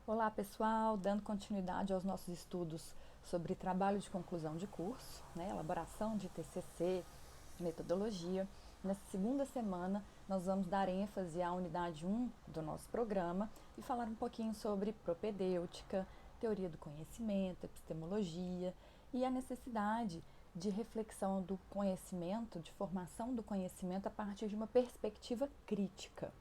Olá pessoal, dando continuidade aos nossos estudos sobre trabalho de conclusão de curso, elaboração de TCC, de metodologia. Nessa segunda semana nós vamos dar ênfase à unidade 1 do nosso programa e falar um pouquinho sobre propedêutica, teoria do conhecimento, epistemologia e a necessidade de reflexão do conhecimento, de formação do conhecimento a partir de uma perspectiva crítica.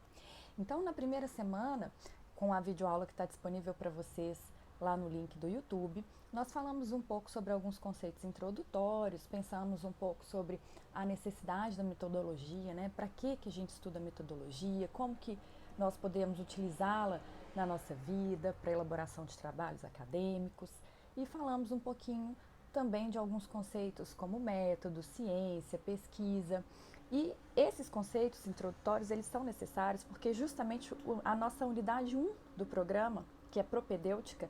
Então, na primeira semana, com a videoaula que está disponível para vocês lá no link do YouTube, nós falamos um pouco sobre alguns conceitos introdutórios, pensamos um pouco sobre a necessidade da metodologia, né? Para que a gente estuda a metodologia, como que nós podemos utilizá-la na nossa vida, para elaboração de trabalhos acadêmicos, e falamos um pouquinho também de alguns conceitos como método, ciência, pesquisa. E esses conceitos introdutórios, eles são necessários porque justamente a nossa unidade 1 do programa, que é propedêutica,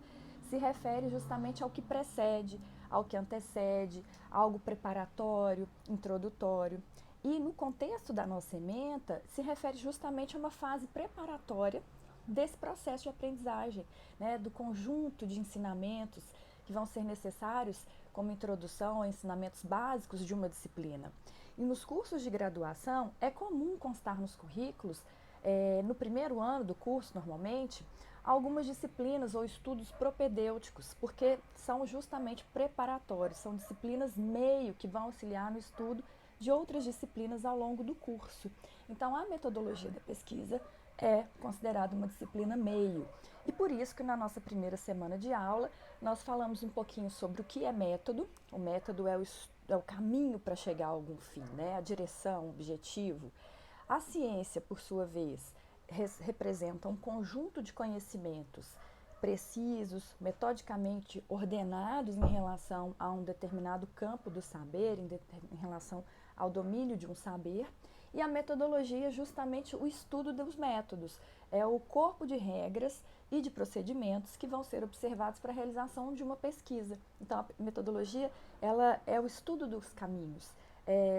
se refere justamente ao que precede, ao que antecede, algo preparatório, introdutório. E no contexto da nossa ementa, se refere justamente a uma fase preparatória desse processo de aprendizagem, né, do conjunto de ensinamentos que vão ser necessários como introdução a ensinamentos básicos de uma disciplina. E nos cursos de graduação, é comum constar nos currículos, no primeiro ano do curso, normalmente, algumas disciplinas ou estudos propedêuticos, porque são justamente preparatórios, são disciplinas meio que vão auxiliar no estudo de outras disciplinas ao longo do curso. Então, a metodologia da pesquisa é considerada uma disciplina meio. E por isso que na nossa primeira semana de aula, nós falamos um pouquinho sobre o que é método. O método é o caminho para chegar a algum fim, né? A direção, o objetivo. A ciência, por sua vez, representa um conjunto de conhecimentos precisos, metodicamente ordenados em relação a um determinado campo do saber, em relação ao domínio de um saber. E a metodologia é justamente o estudo dos métodos, é o corpo de regras e de procedimentos que vão ser observados para a realização de uma pesquisa. Então, a metodologia ela é o estudo dos caminhos,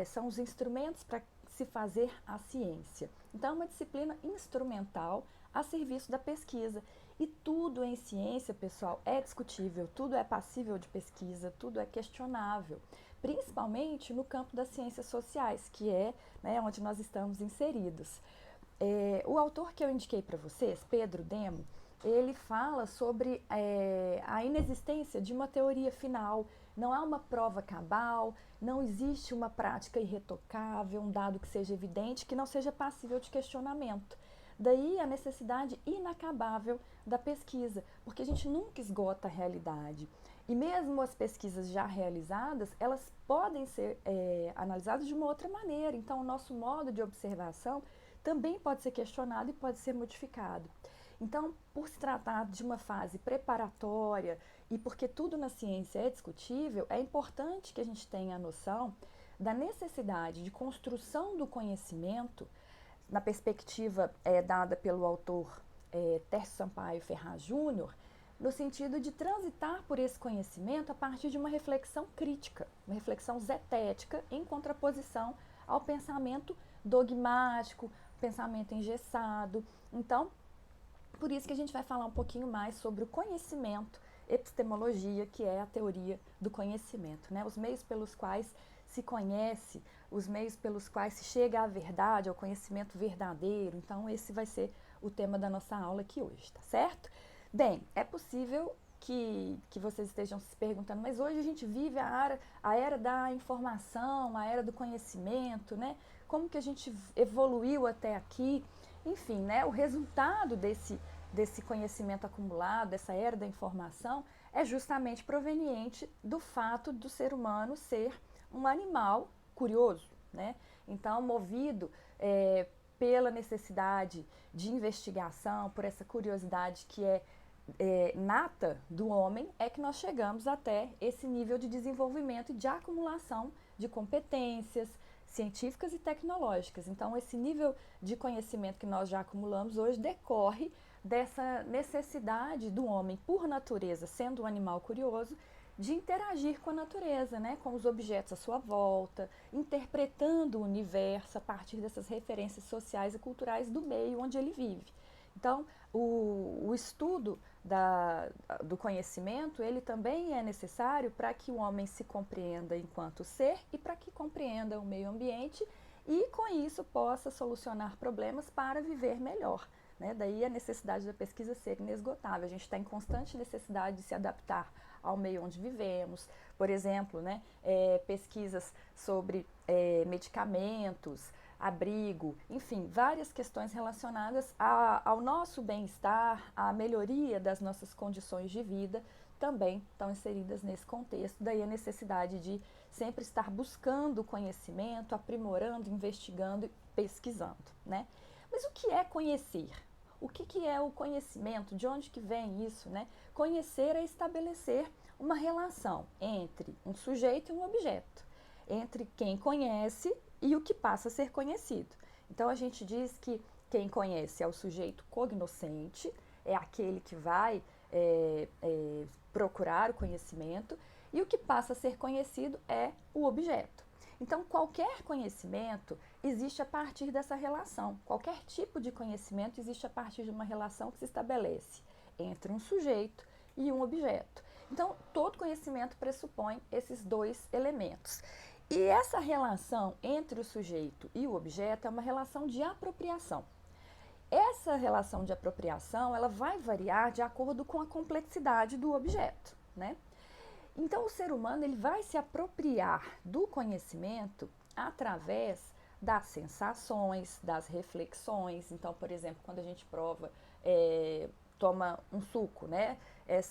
são os instrumentos para se fazer a ciência. Então, é uma disciplina instrumental a serviço da pesquisa. E tudo em ciência, pessoal, é discutível, tudo é passível de pesquisa, tudo é questionável, principalmente no campo das ciências sociais, que é, né, onde nós estamos inseridos. O autor que eu indiquei para vocês, Pedro Demo, ele fala sobre a inexistência de uma teoria final. Não há uma prova cabal, não existe uma prática irretocável, um dado que seja evidente, que não seja passível de questionamento. Daí a necessidade inacabável da pesquisa, porque a gente nunca esgota a realidade. E mesmo as pesquisas já realizadas, elas podem ser analisadas de uma outra maneira. Então, o nosso modo de observação também pode ser questionado e pode ser modificado. Então, por se tratar de uma fase preparatória e porque tudo na ciência é discutível, é importante que a gente tenha a noção da necessidade de construção do conhecimento na perspectiva dada pelo autor Tércio Sampaio Ferraz Júnior, no sentido de transitar por esse conhecimento a partir de uma reflexão crítica, uma reflexão zetética, em contraposição ao pensamento dogmático, pensamento engessado. Então, por isso que a gente vai falar um pouquinho mais sobre o conhecimento, epistemologia, que é a teoria do conhecimento, né? Os meios pelos quais se conhece, os meios pelos quais se chega à verdade, ao conhecimento verdadeiro. Então, esse vai ser o tema da nossa aula aqui hoje, tá certo? Bem, é possível que vocês estejam se perguntando, mas hoje a gente vive a era da informação, a era do conhecimento, né? Como que a gente evoluiu até aqui? Enfim, né? O resultado desse conhecimento acumulado, dessa era da informação, é justamente proveniente do fato do ser humano ser um animal curioso, né? Então, movido pela necessidade de investigação, por essa curiosidade que é nata do homem, é que nós chegamos até esse nível de desenvolvimento e de acumulação de competências científicas e tecnológicas. Então, esse nível de conhecimento que nós já acumulamos hoje decorre dessa necessidade do homem, por natureza, sendo um animal curioso, de interagir com a natureza, né, com os objetos à sua volta, interpretando o universo a partir dessas referências sociais e culturais do meio onde ele vive. Então, o estudo do conhecimento, ele também é necessário para que o homem se compreenda enquanto ser e para que compreenda o meio ambiente e, com isso, possa solucionar problemas para viver melhor. Né? Daí a necessidade da pesquisa ser inesgotável. A gente está em constante necessidade de se adaptar ao meio onde vivemos. Por exemplo, né, pesquisas sobre medicamentos, abrigo, enfim, várias questões relacionadas ao nosso bem-estar, à melhoria das nossas condições de vida, também estão inseridas nesse contexto. Daí a necessidade de sempre estar buscando conhecimento, aprimorando, investigando e pesquisando, né? Mas o que é conhecer? O que é o conhecimento? De onde que vem isso, né? Conhecer é estabelecer uma relação entre um sujeito e um objeto, entre quem conhece e o que passa a ser conhecido. Então a gente diz que quem conhece é o sujeito cognoscente, é aquele que vai procurar o conhecimento, e o que passa a ser conhecido é o objeto. Então, qualquer conhecimento existe a partir dessa relação. Qualquer tipo de conhecimento existe a partir de uma relação que se estabelece entre um sujeito e um objeto. Então, todo conhecimento pressupõe esses dois elementos. E essa relação entre o sujeito e o objeto é uma relação de apropriação. Essa relação de apropriação, ela vai variar de acordo com a complexidade do objeto, né? Então, o ser humano ele vai se apropriar do conhecimento através das sensações, das reflexões. Então, por exemplo, quando a gente toma um suco, né?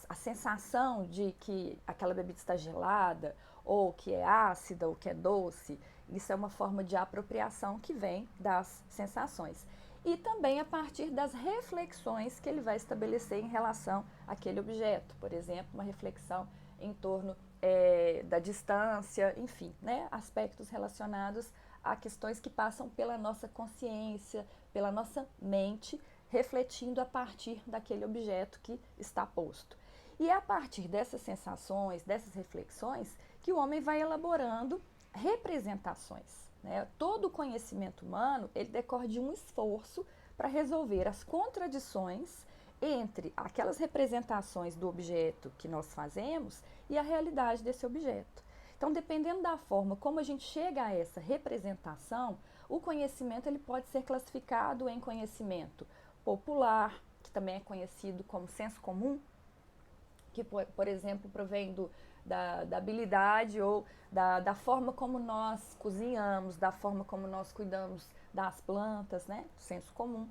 A sensação de que aquela bebida está gelada, ou que é ácida, ou que é doce, isso é uma forma de apropriação que vem das sensações. E também a partir das reflexões que ele vai estabelecer em relação àquele objeto. Por exemplo, uma reflexão em torno da distância, enfim, né? Aspectos relacionados a questões que passam pela nossa consciência, pela nossa mente, refletindo a partir daquele objeto que está posto. E é a partir dessas sensações, dessas reflexões, que o homem vai elaborando representações. Né? Todo o conhecimento humano ele decorre de um esforço para resolver as contradições entre aquelas representações do objeto que nós fazemos e a realidade desse objeto. Então, dependendo da forma como a gente chega a essa representação, o conhecimento ele pode ser classificado em conhecimento popular, que também é conhecido como senso comum, que, por exemplo, provém da habilidade ou da forma como nós cozinhamos, da forma como nós cuidamos das plantas, né? Senso comum.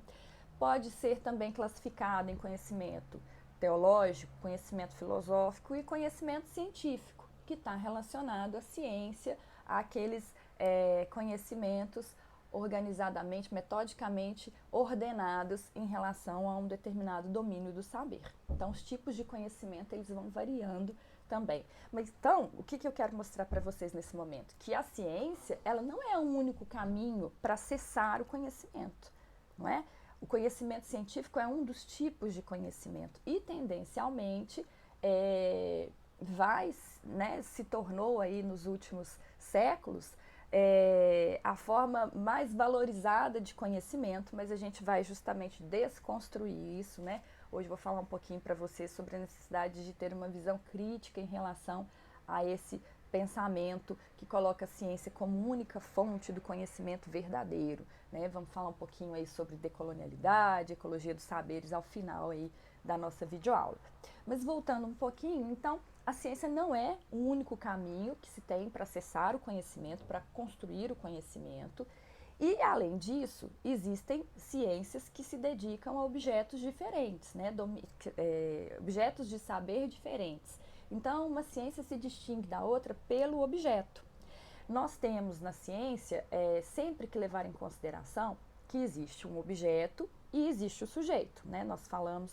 Pode ser também classificado em conhecimento teológico, conhecimento filosófico e conhecimento científico, que está relacionado à ciência, àqueles conhecimentos organizadamente, metodicamente ordenados em relação a um determinado domínio do saber. Então, os tipos de conhecimento eles vão variando também. Mas então, o que eu quero mostrar para vocês nesse momento? Que a ciência, ela não é um único caminho para acessar o conhecimento, não é? O conhecimento científico é um dos tipos de conhecimento e, tendencialmente, se tornou aí nos últimos séculos a forma mais valorizada de conhecimento, mas a gente vai justamente desconstruir isso, né? Hoje eu vou falar um pouquinho para vocês sobre a necessidade de ter uma visão crítica em relação a esse pensamento que coloca a ciência como única fonte do conhecimento verdadeiro, né? Vamos falar um pouquinho aí sobre decolonialidade, ecologia dos saberes ao final aí da nossa videoaula. Mas voltando um pouquinho, então, a ciência não é o único caminho que se tem para acessar o conhecimento, para construir o conhecimento. E, além disso, existem ciências que se dedicam a objetos diferentes, né? Objetos de saber diferentes. Então, uma ciência se distingue da outra pelo objeto. Nós temos na ciência sempre que levar em consideração que existe um objeto e existe o sujeito, né? Nós falamos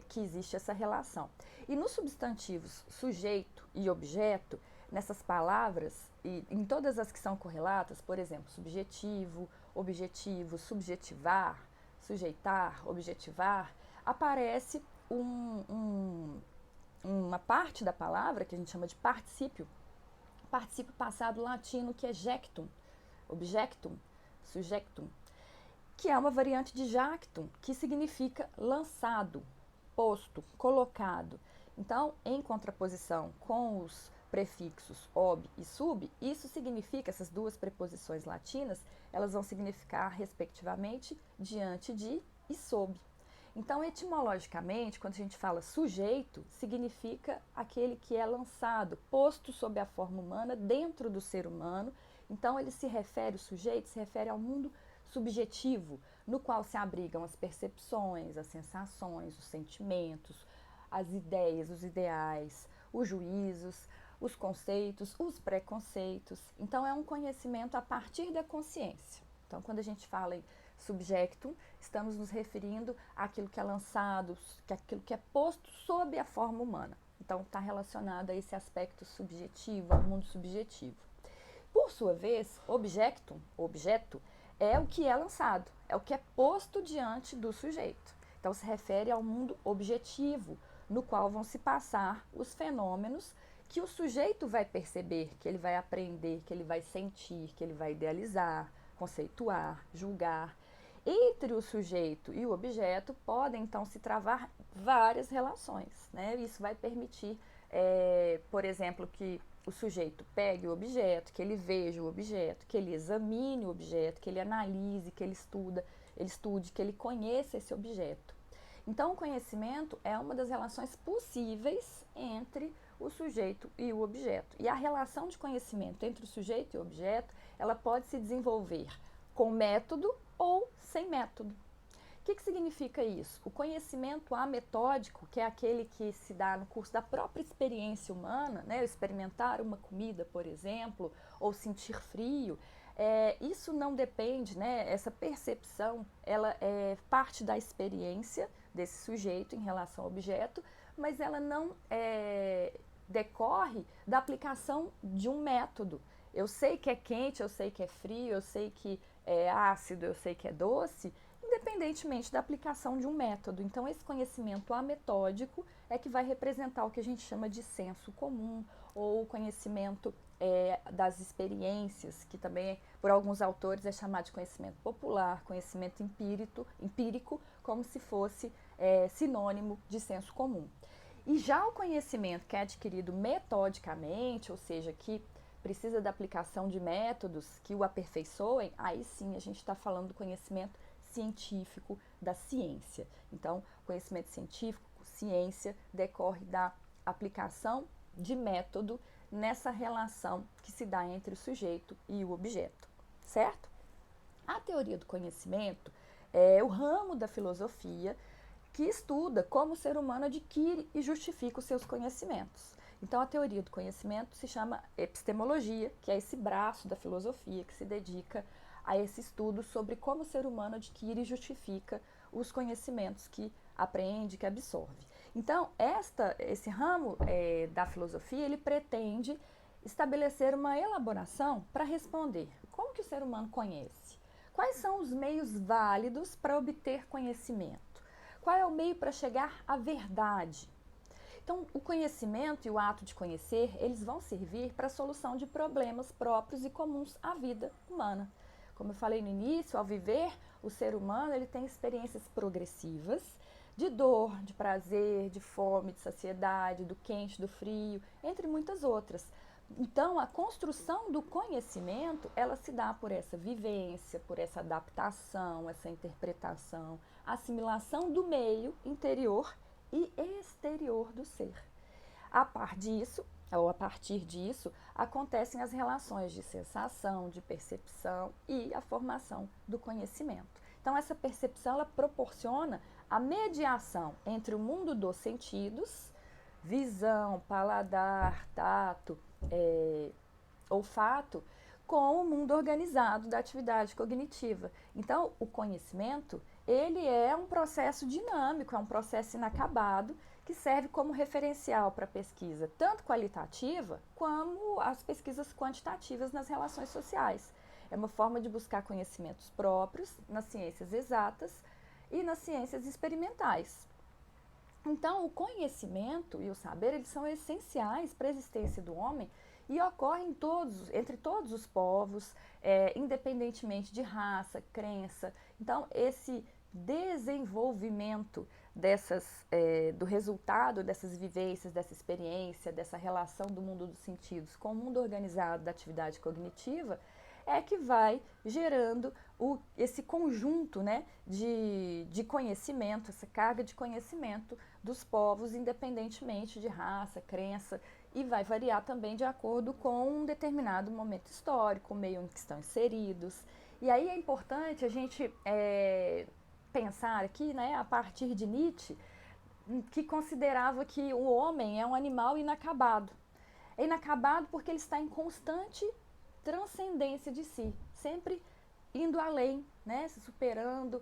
que existe essa relação. E nos substantivos sujeito e objeto, nessas palavras, e em todas as que são correlatas, por exemplo, subjetivo, objetivo, subjetivar, sujeitar, objetivar, aparece uma parte da palavra que a gente chama de particípio passado latino que é jectum, objectum, subjectum, que é uma variante de jactum, que significa lançado, posto, colocado. Então, em contraposição com os prefixos ob e sub, isso significa, essas duas preposições latinas, elas vão significar, respectivamente, diante de e sob. Então, etimologicamente, quando a gente fala sujeito, significa aquele que é lançado, posto sob a forma humana, dentro do ser humano. Então, ele se refere, o sujeito se refere ao mundo subjetivo, no qual se abrigam as percepções, as sensações, os sentimentos, as ideias, os ideais, os juízos, os conceitos, os preconceitos. Então, é um conhecimento a partir da consciência. Então, quando a gente fala em subjectum, estamos nos referindo àquilo que é lançado, àquilo que é posto sob a forma humana. Então, está relacionado a esse aspecto subjetivo, ao mundo subjetivo. Por sua vez, objectum, objeto, é o que é lançado, é o que é posto diante do sujeito. Então, se refere ao mundo objetivo, no qual vão se passar os fenômenos que o sujeito vai perceber, que ele vai aprender, que ele vai sentir, que ele vai idealizar, conceituar, julgar. Entre o sujeito e o objeto podem, então, se travar várias relações, né? Isso vai permitir, por exemplo, que o sujeito pegue o objeto, que ele veja o objeto, que ele examine o objeto, que ele analise, que ele estude, que ele conheça esse objeto. Então, o conhecimento é uma das relações possíveis entre o sujeito e o objeto. E a relação de conhecimento entre o sujeito e o objeto, ela pode se desenvolver com método ou sem método. O que significa isso? O conhecimento ametódico, que é aquele que se dá no curso da própria experiência humana, né? Experimentar uma comida, por exemplo, ou sentir frio, isso não depende, né? Essa percepção, ela é parte da experiência desse sujeito em relação ao objeto, mas ela não decorre da aplicação de um método. Eu sei que é quente, eu sei que é frio, eu sei que é ácido, eu sei que é doce, independentemente da aplicação de um método. Então, esse conhecimento ametódico é que vai representar o que a gente chama de senso comum, ou conhecimento das experiências, que também, por alguns autores, é chamado de conhecimento popular, conhecimento empírico, como se fosse sinônimo de senso comum. E já o conhecimento que é adquirido metodicamente, ou seja, que precisa da aplicação de métodos que o aperfeiçoem, aí sim a gente está falando do conhecimento científico, da ciência. Então, conhecimento científico, ciência, decorre da aplicação de método nessa relação que se dá entre o sujeito e o objeto, certo? A teoria do conhecimento é o ramo da filosofia que estuda como o ser humano adquire e justifica os seus conhecimentos. Então, a teoria do conhecimento se chama epistemologia, que é esse braço da filosofia que se dedica a esse estudo sobre como o ser humano adquire e justifica os conhecimentos que aprende, que absorve. Então, esse ramo da filosofia, ele pretende estabelecer uma elaboração para responder como que o ser humano conhece, quais são os meios válidos para obter conhecimento, qual é o meio para chegar à verdade. Então, o conhecimento e o ato de conhecer, eles vão servir para a solução de problemas próprios e comuns à vida humana. Como eu falei no início, ao viver, o ser humano ele tem experiências progressivas de dor, de prazer, de fome, de saciedade, do quente, do frio, entre muitas outras. Então, a construção do conhecimento, ela se dá por essa vivência, por essa adaptação, essa interpretação, assimilação do meio interior e exterior do ser. A partir disso, acontecem as relações de sensação, de percepção e a formação do conhecimento. Então, essa percepção ela proporciona a mediação entre o mundo dos sentidos, visão, paladar, tato, olfato, com o mundo organizado da atividade cognitiva. Então, o conhecimento, ele é um processo dinâmico, é um processo inacabado, que serve como referencial para a pesquisa, tanto qualitativa, como as pesquisas quantitativas nas relações sociais. É uma forma de buscar conhecimentos próprios nas ciências exatas e nas ciências experimentais. Então, o conhecimento e o saber, eles são essenciais para a existência do homem e ocorrem entre todos os povos, independentemente de raça, crença Então, esse desenvolvimento do resultado dessas vivências, dessa experiência, dessa relação do mundo dos sentidos com o mundo organizado da atividade cognitiva, é que vai gerando esse conjunto, né, de conhecimento, essa carga de conhecimento dos povos, independentemente de raça, crença, e vai variar também de acordo com um determinado momento histórico, o meio em que estão inseridos. E aí é importante a gente pensar aqui, né, a partir de Nietzsche, que considerava que o homem é um animal inacabado. É inacabado porque ele está em constante transcendência de si, sempre indo além, né, se superando,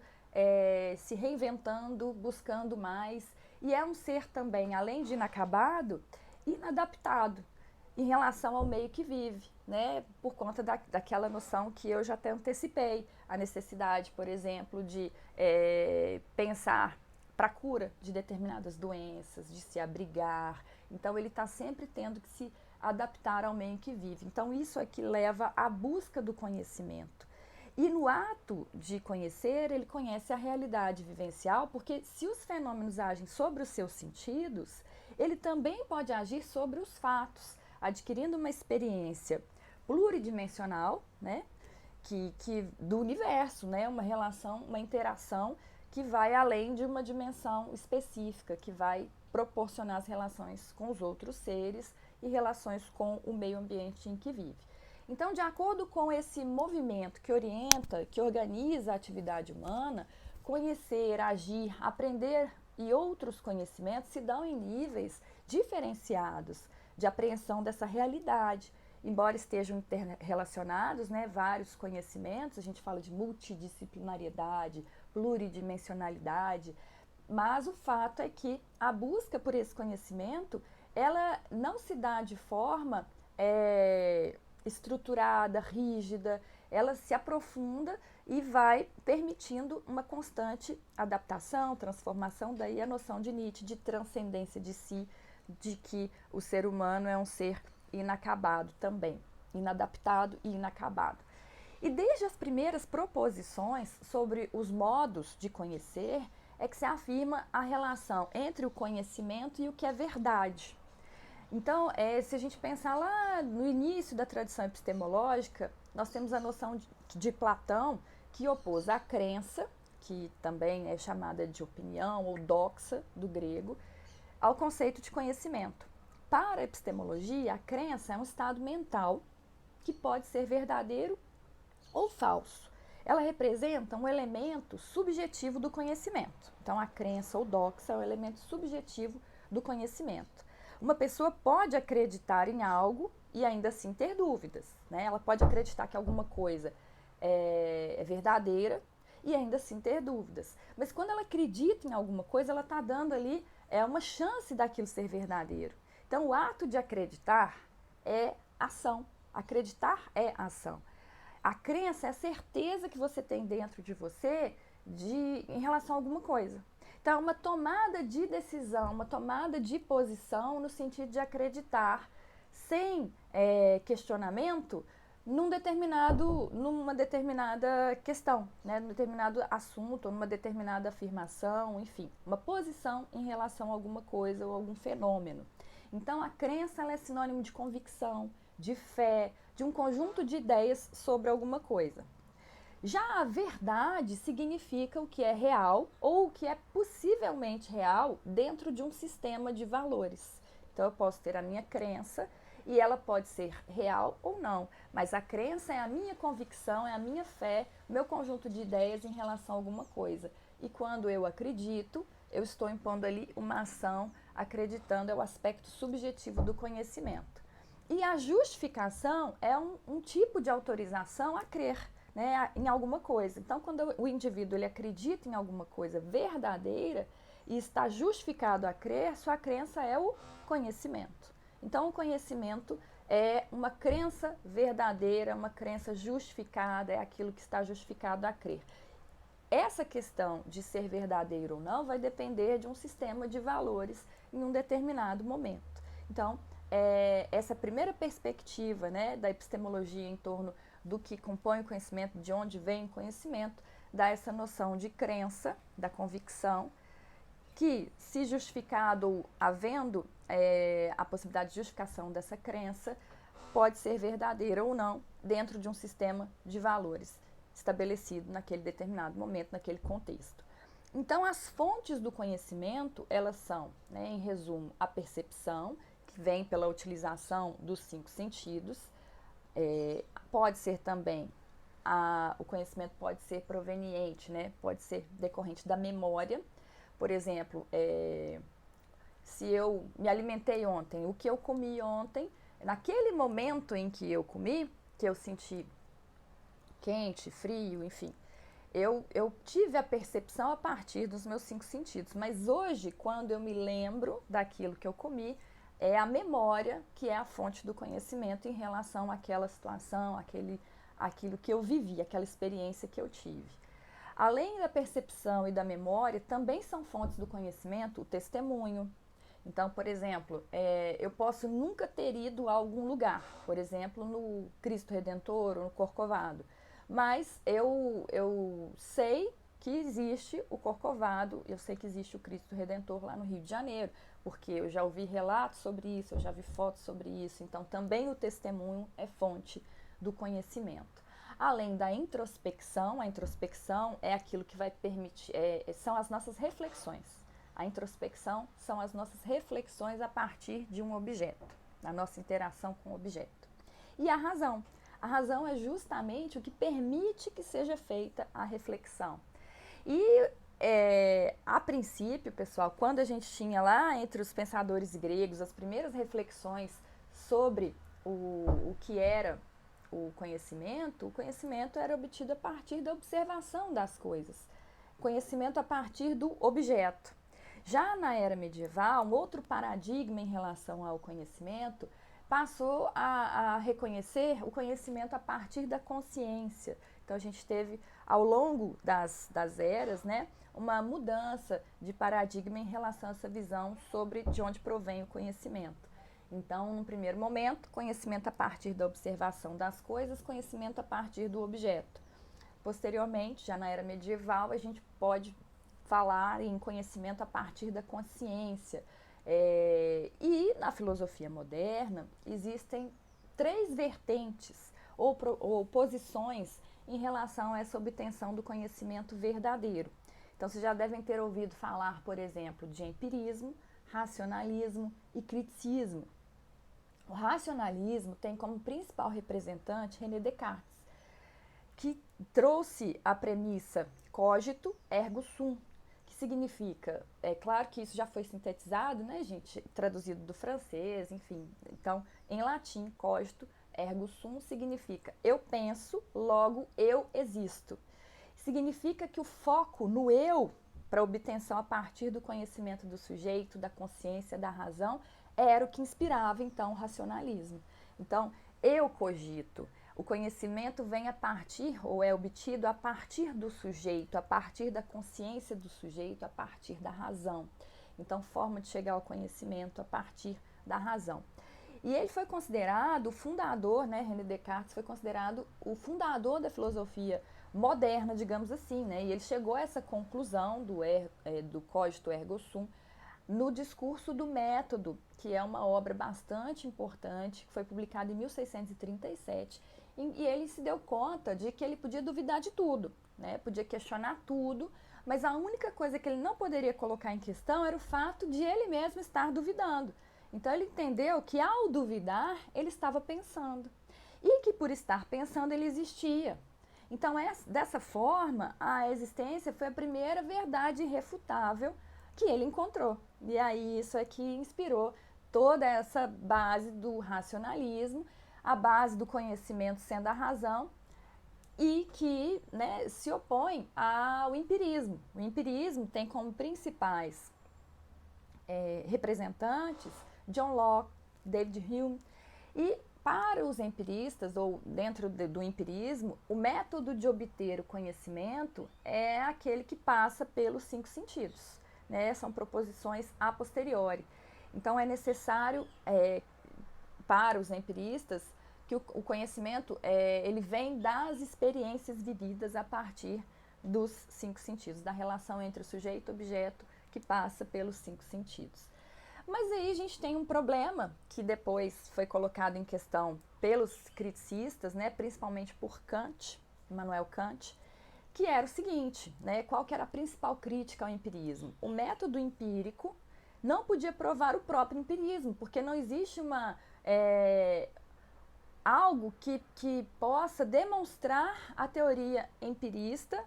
se reinventando, buscando mais. E é um ser também, além de inacabado, inadaptado em relação ao meio que vive, né, por conta daquela noção que eu já até antecipei, a necessidade, por exemplo, de pensar para a cura de determinadas doenças, de se abrigar. Então ele está sempre tendo que se adaptar ao meio em que vive. Então isso é que leva à busca do conhecimento. E no ato de conhecer, ele conhece a realidade vivencial, porque se os fenômenos agem sobre os seus sentidos, ele também pode agir sobre os fatos, adquirindo uma experiência pluridimensional, né, do universo, né, uma relação, uma interação que vai além de uma dimensão específica, que vai proporcionar as relações com os outros seres e relações com o meio ambiente em que vive. Então, de acordo com esse movimento que orienta, que organiza a atividade humana, conhecer, agir, aprender e outros conhecimentos se dão em níveis diferenciados de apreensão dessa realidade. Embora estejam interrelacionados, né, vários conhecimentos, a gente fala de multidisciplinariedade, pluridimensionalidade, mas o fato é que a busca por esse conhecimento, ela não se dá de forma estruturada, rígida, ela se aprofunda e vai permitindo uma constante adaptação, transformação, daí a noção de Nietzsche de transcendência de si, de que o ser humano é um ser inacabado também, inadaptado e inacabado. E desde as primeiras proposições sobre os modos de conhecer, é que se afirma a relação entre o conhecimento e o que é verdade. Então, se a gente pensar lá no início da tradição epistemológica, nós temos a noção de Platão, que opôs a crença, que também é chamada de opinião ou doxa, do grego, ao conceito de conhecimento. Para a epistemologia, a crença é um estado mental que pode ser verdadeiro ou falso. Ela representa um elemento subjetivo do conhecimento. Então, a crença ou doxa é um elemento subjetivo do conhecimento. Uma pessoa pode acreditar em algo e ainda assim ter dúvidas, né? Ela pode acreditar que alguma coisa é verdadeira e ainda assim ter dúvidas. Mas quando ela acredita em alguma coisa, ela está dando ali uma chance daquilo ser verdadeiro. Então, o ato de acreditar é ação. Acreditar é ação. A crença é a certeza que você tem dentro de você em relação a alguma coisa. Então, uma tomada de decisão, uma tomada de posição no sentido de acreditar sem questionamento numa determinada questão, né? Num determinado assunto, numa determinada afirmação, enfim, uma posição em relação a alguma coisa ou algum fenômeno. Então, a crença ela é sinônimo de convicção, de fé, de um conjunto de ideias sobre alguma coisa. Já a verdade significa o que é real ou o que é possivelmente real dentro de um sistema de valores. Então, eu posso ter a minha crença e ela pode ser real ou não, mas a crença é a minha convicção, é a minha fé, meu conjunto de ideias em relação a alguma coisa. E quando eu acredito, eu estou impondo ali uma ação, acreditando, é o aspecto subjetivo do conhecimento. E a justificação é um tipo de autorização a crer, né, em alguma coisa. Então, quando o indivíduo ele acredita em alguma coisa verdadeira e está justificado a crer, sua crença é o conhecimento. Então, o conhecimento é uma crença verdadeira, uma crença justificada, é aquilo que está justificado a crer. Essa questão de ser verdadeiro ou não vai depender de um sistema de valores em um determinado momento. Então, essa primeira perspectiva, né, da epistemologia em torno do que compõe o conhecimento, de onde vem o conhecimento, dá essa noção de crença, da convicção, que, se justificado ou havendo a possibilidade de justificação dessa crença, pode ser verdadeira ou não dentro de um sistema de valores estabelecido naquele determinado momento, naquele contexto. Então, as fontes do conhecimento, elas são, né, em resumo, a percepção, que vem pela utilização dos 5 sentidos, pode ser também, o conhecimento pode ser proveniente, né, pode ser decorrente da memória. Por exemplo, se eu me alimentei ontem, o que eu comi ontem, naquele momento em que eu comi, que eu senti quente, frio, enfim, eu tive a percepção a partir dos meus 5 sentidos. Mas hoje, quando eu me lembro daquilo que eu comi, é a memória que é a fonte do conhecimento em relação àquela situação, aquilo que eu vivi, aquela experiência que eu tive. Além da percepção e da memória, também são fontes do conhecimento o testemunho. Então, por exemplo, eu posso nunca ter ido a algum lugar, por exemplo, no Cristo Redentor ou no Corcovado, mas eu sei que existe o Corcovado, eu sei que existe o Cristo Redentor lá no Rio de Janeiro, porque eu já ouvi relatos sobre isso, eu já vi fotos sobre isso, então também o testemunho é fonte do conhecimento. Além da introspecção, a introspecção é aquilo que vai permitir, são as nossas reflexões. A introspecção são as nossas reflexões a partir de um objeto, a nossa interação com o objeto. E a razão. A razão é justamente o que permite que seja feita a reflexão. E, a princípio, pessoal, quando a gente tinha lá entre os pensadores gregos as primeiras reflexões sobre o que era o conhecimento era obtido a partir da observação das coisas. Conhecimento a partir do objeto. Já na era medieval, um outro paradigma em relação ao conhecimento passou a reconhecer o conhecimento a partir da consciência. Então, a gente teve, ao longo das eras, né, uma mudança de paradigma em relação a essa visão sobre de onde provém o conhecimento. Então, no primeiro momento, conhecimento a partir da observação das coisas, conhecimento a partir do objeto. Posteriormente, já na era medieval, a gente pode falar em conhecimento a partir da consciência. E na filosofia moderna existem 3 vertentes ou posições em relação a essa obtenção do conhecimento verdadeiro. Então, vocês já devem ter ouvido falar, por exemplo, de empirismo, racionalismo e criticismo. O racionalismo tem como principal representante René Descartes, que trouxe a premissa cogito ergo sum, que significa, é claro que isso já foi sintetizado, né, gente, traduzido do francês, enfim. Então, em latim, cogito ergo sum significa eu penso, logo eu existo. Significa que o foco no eu, para obtenção a partir do conhecimento do sujeito, da consciência, da razão, era o que inspirava, então, o racionalismo. Então, eu cogito. O conhecimento vem a partir, ou é obtido a partir do sujeito, a partir da consciência do sujeito, a partir da razão. Então, forma de chegar ao conhecimento a partir da razão. E ele foi considerado o fundador, né, René Descartes foi considerado o fundador da filosofia moderna, digamos assim, né, e ele chegou a essa conclusão do cogito ergo sum no Discurso do Método, que é uma obra bastante importante, que foi publicada em 1637, e ele se deu conta de que ele podia duvidar de tudo, né? Podia questionar tudo, mas a única coisa que ele não poderia colocar em questão era o fato de ele mesmo estar duvidando. Então ele entendeu que ao duvidar, ele estava pensando, e que por estar pensando ele existia. Então dessa forma, a existência foi a primeira verdade irrefutável que ele encontrou. E aí isso é que inspirou toda essa base do racionalismo, a base do conhecimento sendo a razão, e que, né, se opõe ao empirismo. O empirismo tem como principais representantes John Locke, David Hume, e para os empiristas, ou dentro do empirismo, o método de obter o conhecimento é aquele que passa pelos 5 sentidos. Né, são proposições a posteriori. Então, é necessário, para os empiristas, que o conhecimento ele vem das experiências vividas a partir dos 5 sentidos, da relação entre o sujeito e o objeto que passa pelos 5 sentidos. Mas aí a gente tem um problema que depois foi colocado em questão pelos criticistas, né, principalmente por Kant, Immanuel Kant, que era o seguinte, né, qual que era a principal crítica ao empirismo? O método empírico não podia provar o próprio empirismo, porque não existe algo que possa demonstrar a teoria empirista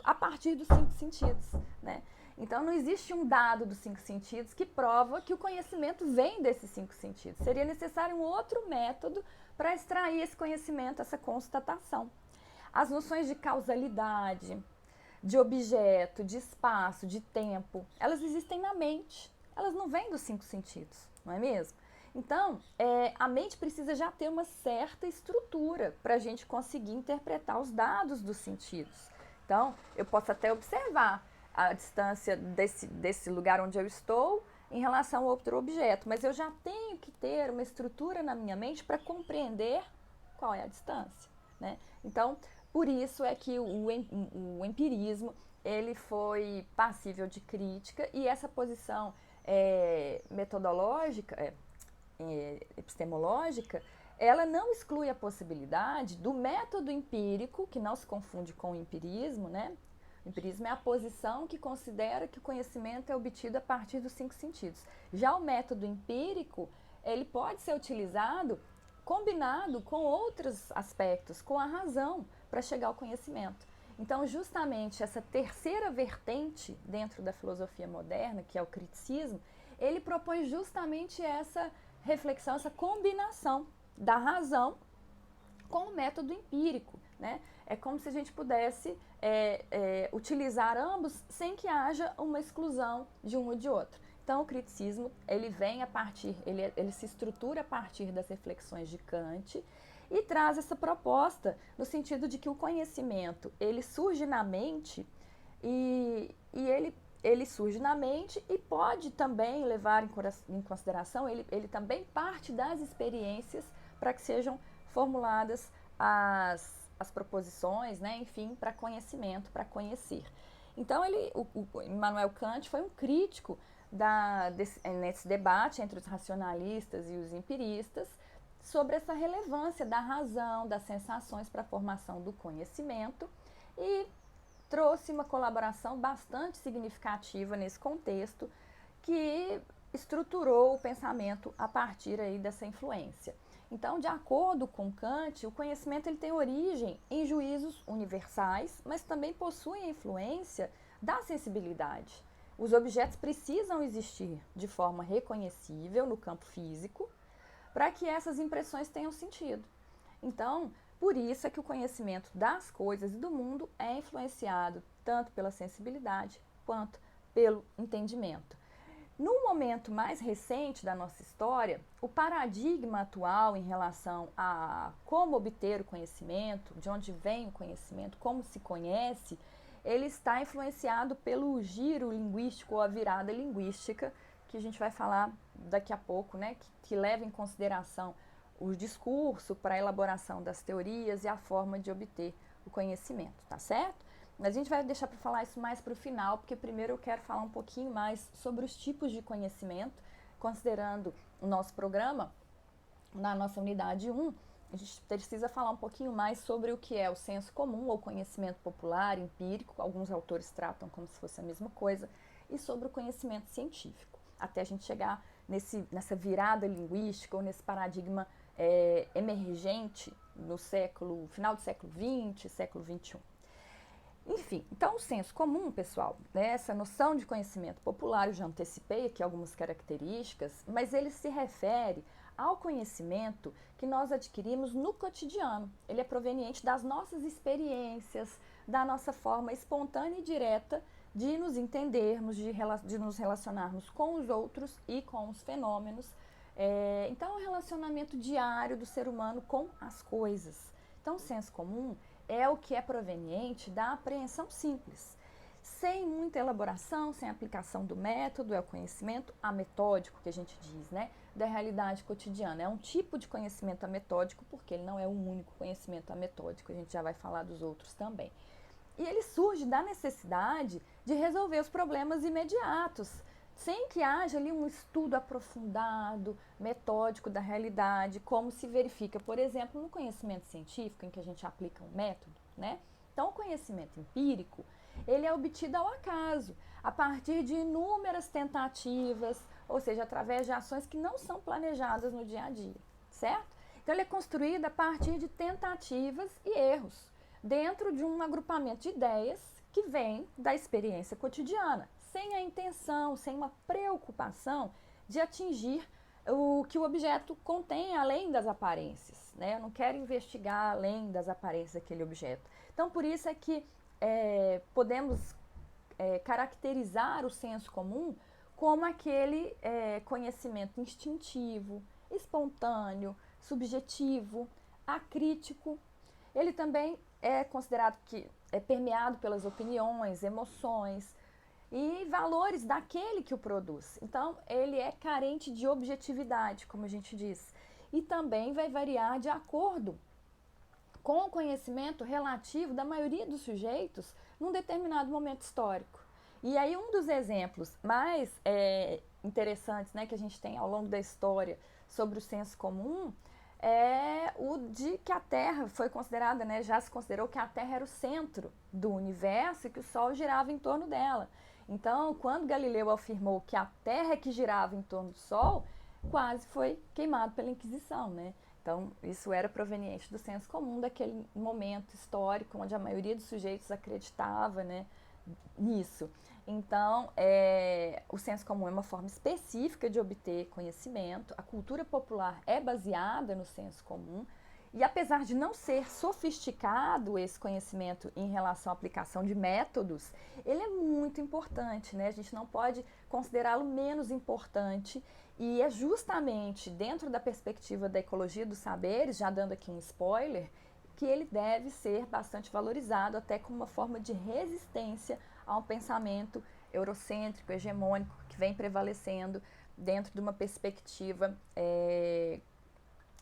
a partir dos 5 sentidos, né? Então, não existe um dado dos 5 sentidos que prova que o conhecimento vem desses 5 sentidos. Seria necessário um outro método para extrair esse conhecimento, essa constatação. As noções de causalidade, de objeto, de espaço, de tempo, elas existem na mente. Elas não vêm dos 5 sentidos, não é mesmo? Então, a mente precisa já ter uma certa estrutura para a gente conseguir interpretar os dados dos sentidos. Então, eu posso até observar a distância desse lugar onde eu estou em relação a outro objeto, mas eu já tenho que ter uma estrutura na minha mente para compreender qual é a distância, né? Então, por isso é que o empirismo ele foi passível de crítica e essa posição metodológica, epistemológica, ela não exclui a possibilidade do método empírico, que não se confunde com o empirismo, né? O empirismo é a posição que considera que o conhecimento é obtido a partir dos 5 sentidos. Já o método empírico, ele pode ser utilizado combinado com outros aspectos, com a razão, para chegar ao conhecimento. Então, justamente essa terceira vertente dentro da filosofia moderna, que é o criticismo, ele propõe justamente essa reflexão, essa combinação da razão com o método empírico, né? É como se a gente pudesse utilizar ambos sem que haja uma exclusão de um ou de outro. Então, o criticismo, ele vem a partir, ele se estrutura a partir das reflexões de Kant e traz essa proposta no sentido de que o conhecimento, ele surge na mente e ele surge na mente e pode também levar em consideração, ele também parte das experiências para que sejam formuladas as proposições, né, enfim, para conhecimento, para conhecer. Então, o Immanuel Kant foi um crítico nesse debate entre os racionalistas e os empiristas sobre essa relevância da razão, das sensações para a formação do conhecimento e trouxe uma colaboração bastante significativa nesse contexto que estruturou o pensamento a partir aí dessa influência. Então, de acordo com Kant, o conhecimento ele tem origem em juízos universais, mas também possui a influência da sensibilidade. Os objetos precisam existir de forma reconhecível no campo físico para que essas impressões tenham sentido. Então, por isso é que o conhecimento das coisas e do mundo é influenciado tanto pela sensibilidade quanto pelo entendimento. No momento mais recente da nossa história, o paradigma atual em relação a como obter o conhecimento, de onde vem o conhecimento, como se conhece, ele está influenciado pelo giro linguístico ou a virada linguística, que a gente vai falar daqui a pouco, né, que leva em consideração o discurso para a elaboração das teorias e a forma de obter o conhecimento, tá certo? Mas a gente vai deixar para falar isso mais para o final, porque primeiro eu quero falar um pouquinho mais sobre os tipos de conhecimento, considerando o nosso programa, na nossa unidade 1, a gente precisa falar um pouquinho mais sobre o que é o senso comum ou conhecimento popular, empírico, alguns autores tratam como se fosse a mesma coisa, e sobre o conhecimento científico, até a gente chegar nessa virada linguística ou nesse paradigma emergente no final do século XX, século XXI. Enfim, então o senso comum, pessoal, né, essa noção de conhecimento popular, eu já antecipei aqui algumas características, mas ele se refere ao conhecimento que nós adquirimos no cotidiano. Ele é proveniente das nossas experiências, da nossa forma espontânea e direta de nos entendermos, de nos relacionarmos com os outros e com os fenômenos. Então, é o relacionamento diário do ser humano com as coisas. Então, o senso comum é o que é proveniente da apreensão simples, sem muita elaboração, sem aplicação do método, é o conhecimento ametódico que a gente diz, né, da realidade cotidiana. É um tipo de conhecimento ametódico, porque ele não é o único conhecimento ametódico, a gente já vai falar dos outros também. E ele surge da necessidade de resolver os problemas imediatos, sem que haja ali um estudo aprofundado, metódico da realidade, como se verifica, por exemplo, no conhecimento científico, em que a gente aplica um método, né? Então, o conhecimento empírico, ele é obtido ao acaso, a partir de inúmeras tentativas, ou seja, através de ações que não são planejadas no dia a dia, certo? Então, ele é construído a partir de tentativas e erros, dentro de um agrupamento de ideias que vem da experiência cotidiana, sem a intenção, sem uma preocupação de atingir o que o objeto contém além das aparências, né? Eu não quero investigar além das aparências daquele objeto. Então, por isso é que podemos caracterizar o senso comum como aquele conhecimento instintivo, espontâneo, subjetivo, acrítico. Ele também é considerado que é permeado pelas opiniões, emoções e valores daquele que o produz. Então, ele é carente de objetividade, como a gente diz, e também vai variar de acordo com o conhecimento relativo da maioria dos sujeitos num determinado momento histórico. E aí um dos exemplos mais interessantes, né, que a gente tem ao longo da história sobre o senso comum é o de que a Terra foi considerada, né, já se considerou que a Terra era o centro do universo e que o Sol girava em torno dela. Então, quando Galileu afirmou que a Terra é que girava em torno do Sol, quase foi queimado pela Inquisição, né? Então, isso era proveniente do senso comum daquele momento histórico onde a maioria dos sujeitos acreditava, né, nisso. Então, o senso comum é uma forma específica de obter conhecimento, a cultura popular é baseada no senso comum, e apesar de não ser sofisticado esse conhecimento em relação à aplicação de métodos, ele é muito importante, né? A gente não pode considerá-lo menos importante, e é justamente dentro da perspectiva da ecologia dos saberes, já dando aqui um spoiler, que ele deve ser bastante valorizado até como uma forma de resistência a um pensamento eurocêntrico, hegemônico, que vem prevalecendo dentro de uma perspectiva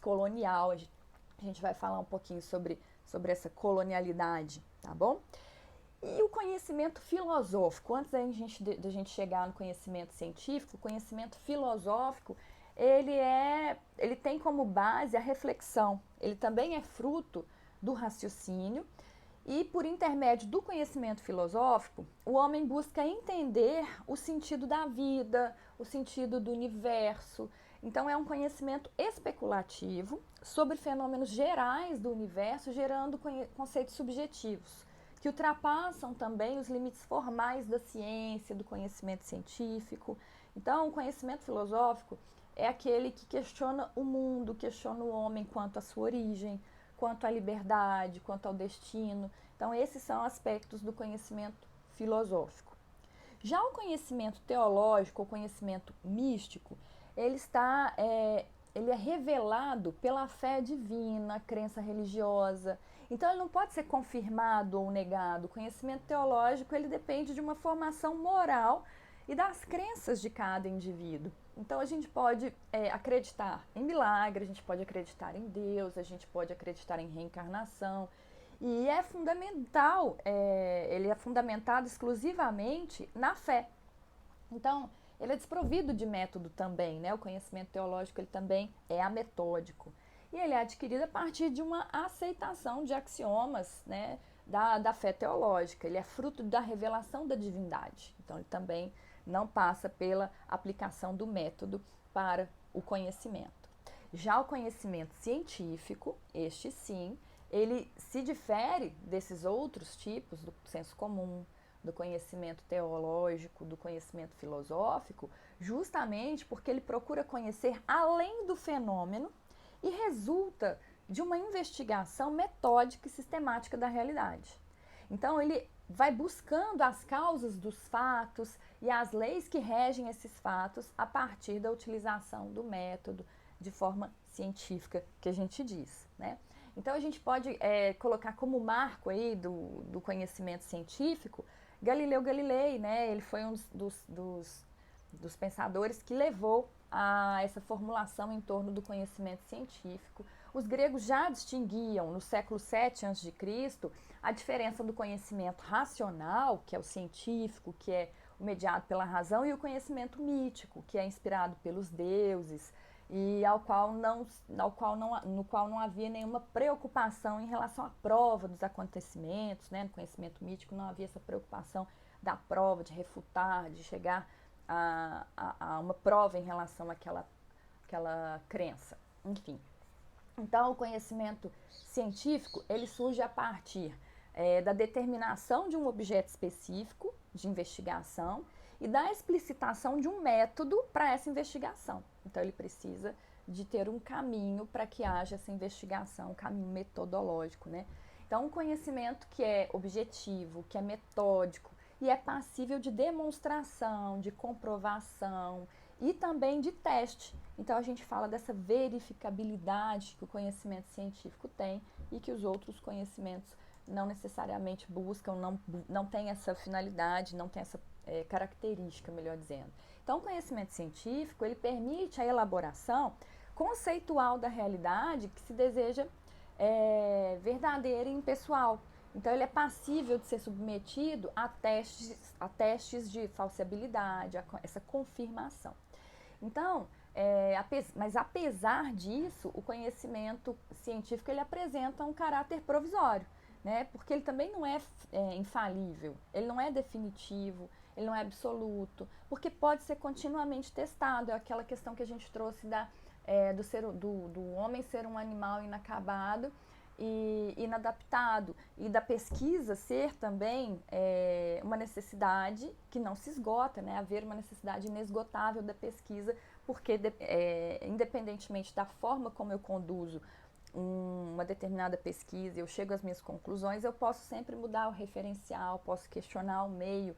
colonial. A gente vai falar um pouquinho sobre essa colonialidade, tá bom? E o conhecimento filosófico, antes da gente chegar no conhecimento científico, o conhecimento filosófico, ele tem como base a reflexão, ele também é fruto do raciocínio, e por intermédio do conhecimento filosófico, o homem busca entender o sentido da vida, o sentido do universo. Então é um conhecimento especulativo sobre fenômenos gerais do universo, gerando conceitos subjetivos, que ultrapassam também os limites formais da ciência, do conhecimento científico. Então, o conhecimento filosófico é aquele que questiona o mundo, questiona o homem quanto à sua origem, quanto à liberdade, quanto ao destino. Então, esses são aspectos do conhecimento filosófico. Já o conhecimento teológico, o conhecimento místico, ele é revelado pela fé divina, a crença religiosa. Então, ele não pode ser confirmado ou negado. O conhecimento teológico, ele depende de uma formação moral e das crenças de cada indivíduo. Então, a gente pode acreditar em milagre, a gente pode acreditar em Deus, a gente pode acreditar em reencarnação. E é fundamental, ele é fundamentado exclusivamente na fé. Então, ele é desprovido de método também, né? O conhecimento teológico ele também é ametódico. E ele é adquirido a partir de uma aceitação de axiomas, né, da fé teológica. Ele é fruto da revelação da divindade. Então, ele também não passa pela aplicação do método para o conhecimento. Já o conhecimento científico, este sim, ele se difere desses outros tipos do senso comum, do conhecimento teológico, do conhecimento filosófico, justamente porque ele procura conhecer além do fenômeno e resulta de uma investigação metódica e sistemática da realidade. Então, ele vai buscando as causas dos fatos e as leis que regem esses fatos a partir da utilização do método de forma científica, que a gente diz, né? Então, a gente pode colocar como marco aí do conhecimento científico Galileu Galilei, né? Ele foi um dos dos pensadores que levou a essa formulação em torno do conhecimento científico. Os gregos já distinguiam, no século VII a.C., a diferença do conhecimento racional, que é o científico, que é o mediado pela razão, e o conhecimento mítico, que é inspirado pelos deuses, e no qual não havia nenhuma preocupação em relação à prova dos acontecimentos, né? No conhecimento mítico não havia essa preocupação da prova, de refutar, de chegar a uma prova em relação àquela crença, enfim. Então, o conhecimento científico, ele surge a partir da determinação de um objeto específico de investigação e da explicitação de um método para essa investigação. Então, ele precisa de ter um caminho para que haja essa investigação, um caminho metodológico, né? Então, um conhecimento que é objetivo, que é metódico e é passível de demonstração, de comprovação e também de teste. Então, a gente fala dessa verificabilidade que o conhecimento científico tem e que os outros conhecimentos não necessariamente buscam, não tem essa finalidade, não tem essa característica, melhor dizendo. Então, o conhecimento científico, ele permite a elaboração conceitual da realidade que se deseja verdadeira e impessoal. Então, ele é passível de ser submetido a testes de falsibilidade, essa confirmação. Então, mas apesar disso, o conhecimento científico ele apresenta um caráter provisório, né? Porque ele também não é infalível, ele não é definitivo, ele não é absoluto, porque pode ser continuamente testado. É aquela questão que a gente trouxe do homem ser um animal inacabado e inadaptado, e da pesquisa ser também uma necessidade que não se esgota, né? Haver uma necessidade inesgotável da pesquisa, porque independentemente da forma como eu conduzo uma determinada pesquisa, eu chego às minhas conclusões, eu posso sempre mudar o referencial, posso questionar o meio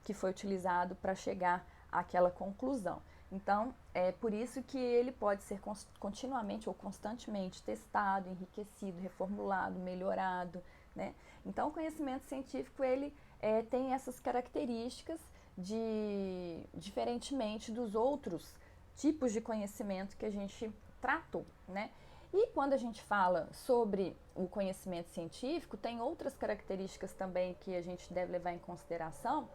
que foi utilizado para chegar àquela conclusão. Então, é por isso que ele pode ser continuamente ou constantemente testado, enriquecido, reformulado, melhorado, né? Então, o conhecimento científico, ele tem essas características diferentemente dos outros tipos de conhecimento que a gente tratou, né? E quando a gente fala sobre o conhecimento científico, tem outras características também que a gente deve levar em consideração,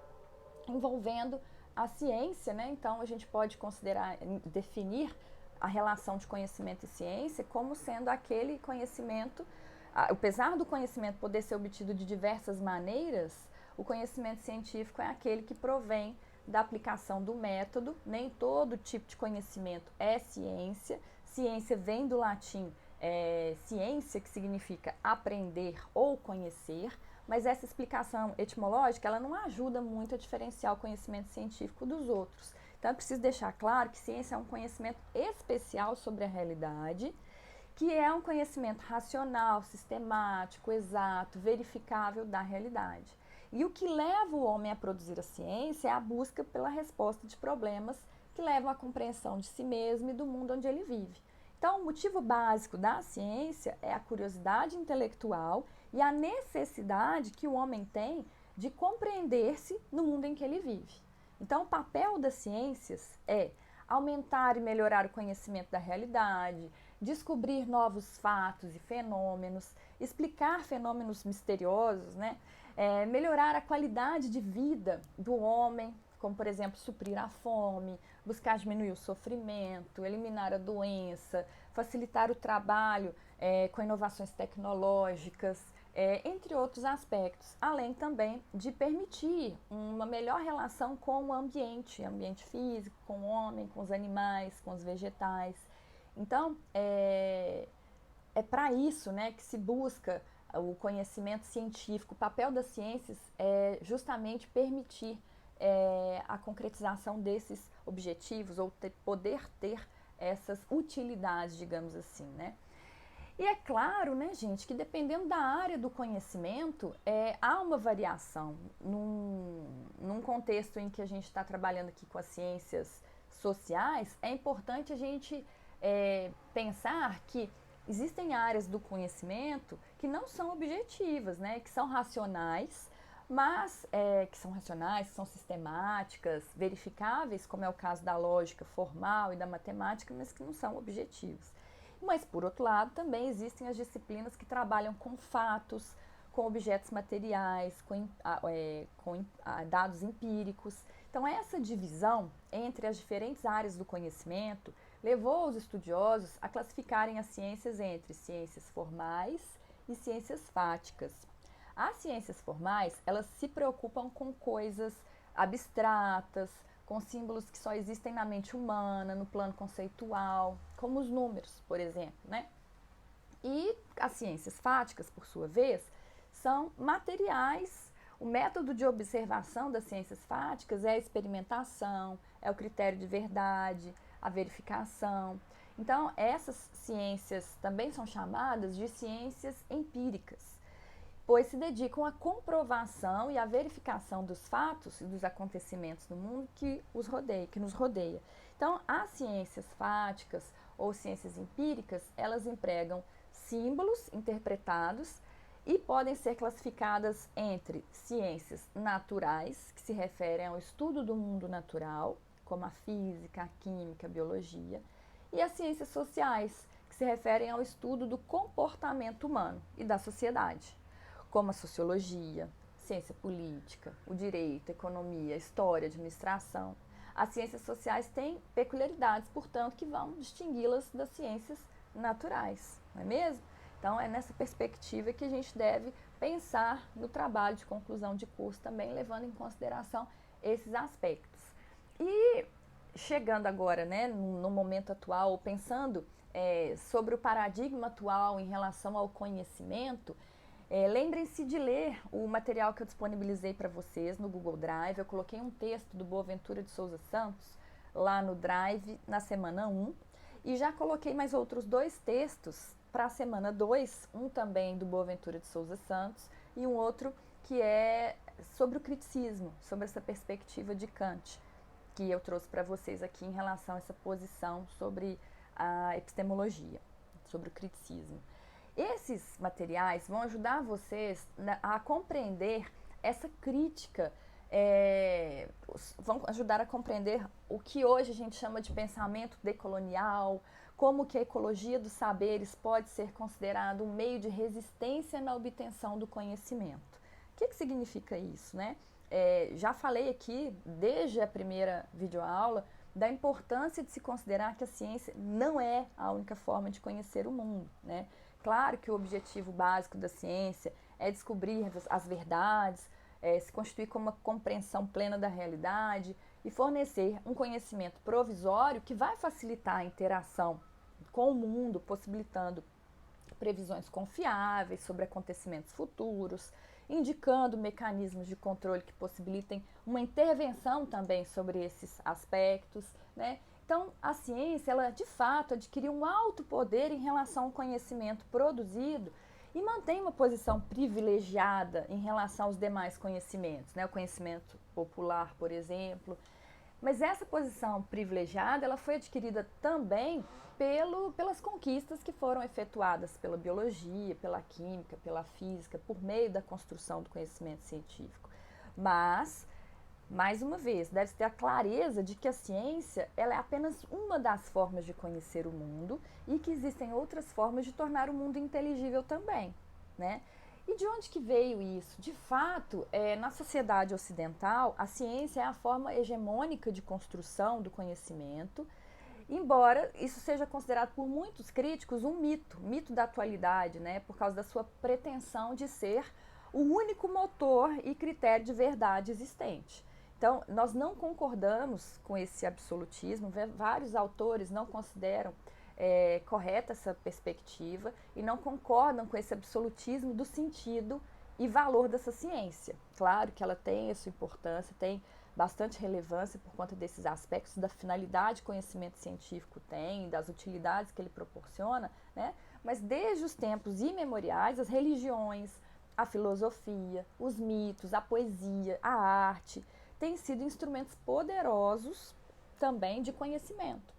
envolvendo a ciência, né? Então, a gente pode definir a relação de conhecimento e ciência como sendo aquele conhecimento, apesar do conhecimento poder ser obtido de diversas maneiras, o conhecimento científico é aquele que provém da aplicação do método. Nem todo tipo de conhecimento é ciência. Ciência vem do latim ciência, que significa aprender ou conhecer, mas essa explicação etimológica ela não ajuda muito a diferenciar o conhecimento científico dos outros. Então, é preciso deixar claro que ciência é um conhecimento especial sobre a realidade, que é um conhecimento racional, sistemático, exato, verificável da realidade. E o que leva o homem a produzir a ciência é a busca pela resposta de problemas que levam à compreensão de si mesmo e do mundo onde ele vive. Então, o motivo básico da ciência é a curiosidade intelectual e a necessidade que o homem tem de compreender-se no mundo em que ele vive. Então, o papel das ciências é aumentar e melhorar o conhecimento da realidade, descobrir novos fatos e fenômenos, explicar fenômenos misteriosos, né? Melhorar a qualidade de vida do homem, como, por exemplo, suprir a fome, buscar diminuir o sofrimento, eliminar a doença, facilitar o trabalho com inovações tecnológicas, entre outros aspectos, além também de permitir uma melhor relação com o ambiente físico, com o homem, com os animais, com os vegetais. Então, é para isso, né, que se busca o conhecimento científico. O papel das ciências é justamente permitir a concretização desses objetivos ou poder ter essas utilidades, digamos assim, né? E é claro, né, gente, que dependendo da área do conhecimento, há uma variação. Num contexto em que a gente está trabalhando aqui com as ciências sociais, é importante a gente pensar que existem áreas do conhecimento que não são objetivas, né, que são racionais, mas que são racionais, que são sistemáticas, verificáveis, como é o caso da lógica formal e da matemática, mas que não são objetivos. Mas, por outro lado, também existem as disciplinas que trabalham com fatos, com objetos materiais, com dados empíricos. Então, essa divisão entre as diferentes áreas do conhecimento levou os estudiosos a classificarem as ciências entre ciências formais e ciências fáticas. As ciências formais, elas se preocupam com coisas abstratas, com símbolos que só existem na mente humana, no plano conceitual, como os números, por exemplo, né? E as ciências fáticas, por sua vez, são materiais. O método de observação das ciências fáticas é a experimentação, é o critério de verdade, a verificação. Então, essas ciências também são chamadas de ciências empíricas, pois se dedicam à comprovação e à verificação dos fatos e dos acontecimentos no mundo que nos rodeia. Então, as ciências fáticas ou ciências empíricas, elas empregam símbolos interpretados e podem ser classificadas entre ciências naturais, que se referem ao estudo do mundo natural, como a física, a química, a biologia, e as ciências sociais, que se referem ao estudo do comportamento humano e da sociedade, como a sociologia, ciência política, o direito, a economia, a história, a administração. As ciências sociais têm peculiaridades, portanto, que vão distingui-las das ciências naturais, não é mesmo? Então, é nessa perspectiva que a gente deve pensar no trabalho de conclusão de curso também, levando em consideração esses aspectos. E chegando agora, né, no momento atual, pensando sobre o paradigma atual em relação ao conhecimento, lembrem-se de ler o material que eu disponibilizei para vocês no Google Drive. Eu coloquei um texto do Boaventura de Souza Santos lá no Drive na semana 1 e já coloquei mais outros 2 textos para a semana 2, um também do Boaventura de Souza Santos e um outro que é sobre o criticismo, sobre essa perspectiva de Kant, que eu trouxe para vocês aqui em relação a essa posição sobre a epistemologia, sobre o criticismo. Esses materiais vão ajudar vocês a compreender essa crítica, vão ajudar a compreender o que hoje a gente chama de pensamento decolonial, como que a ecologia dos saberes pode ser considerado um meio de resistência na obtenção do conhecimento. O que significa isso, né? Já falei aqui, desde a primeira videoaula, da importância de se considerar que a ciência não é a única forma de conhecer o mundo, né? Claro que o objetivo básico da ciência é descobrir as verdades, se constituir como uma compreensão plena da realidade e fornecer um conhecimento provisório que vai facilitar a interação com o mundo, possibilitando previsões confiáveis sobre acontecimentos futuros, indicando mecanismos de controle que possibilitem uma intervenção também sobre esses aspectos, né? Então, a ciência, ela de fato adquiriu um alto poder em relação ao conhecimento produzido e mantém uma posição privilegiada em relação aos demais conhecimentos, né? O conhecimento popular, por exemplo. Mas essa posição privilegiada, ela foi adquirida também pelas conquistas que foram efetuadas pela biologia, pela química, pela física, por meio da construção do conhecimento científico. Mas, mais uma vez, deve-se ter a clareza de que a ciência ela é apenas uma das formas de conhecer o mundo e que existem outras formas de tornar o mundo inteligível também, né? E de onde que veio isso? De fato, na sociedade ocidental, a ciência é a forma hegemônica de construção do conhecimento, embora isso seja considerado por muitos críticos um mito da atualidade, né, por causa da sua pretensão de ser o único motor e critério de verdade existente. Então, nós não concordamos com esse absolutismo, vários autores não consideram correta essa perspectiva e não concordam com esse absolutismo do sentido e valor dessa ciência. Claro que ela tem a sua importância, tem bastante relevância por conta desses aspectos da finalidade que o conhecimento científico tem, das utilidades que ele proporciona, né? Mas desde os tempos imemoriais, as religiões, a filosofia, os mitos, a poesia, a arte, têm sido instrumentos poderosos também de conhecimento.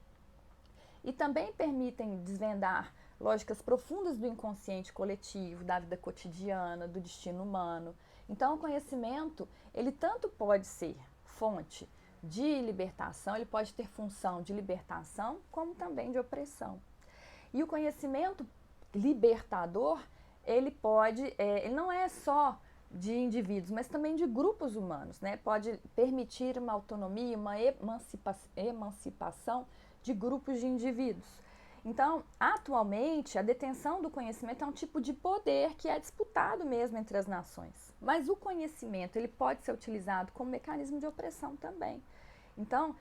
E também permitem desvendar lógicas profundas do inconsciente coletivo, da vida cotidiana, do destino humano. Então, o conhecimento, ele tanto pode ser fonte de libertação, ele pode ter função de libertação, como também de opressão. E o conhecimento libertador, ele ele não é só de indivíduos, mas também de grupos humanos, né? Pode permitir uma autonomia, uma emancipação de grupos de indivíduos. Então, atualmente, a detenção do conhecimento é um tipo de poder que é disputado mesmo entre as nações. Mas o conhecimento, ele pode ser utilizado como mecanismo de opressão também. Então,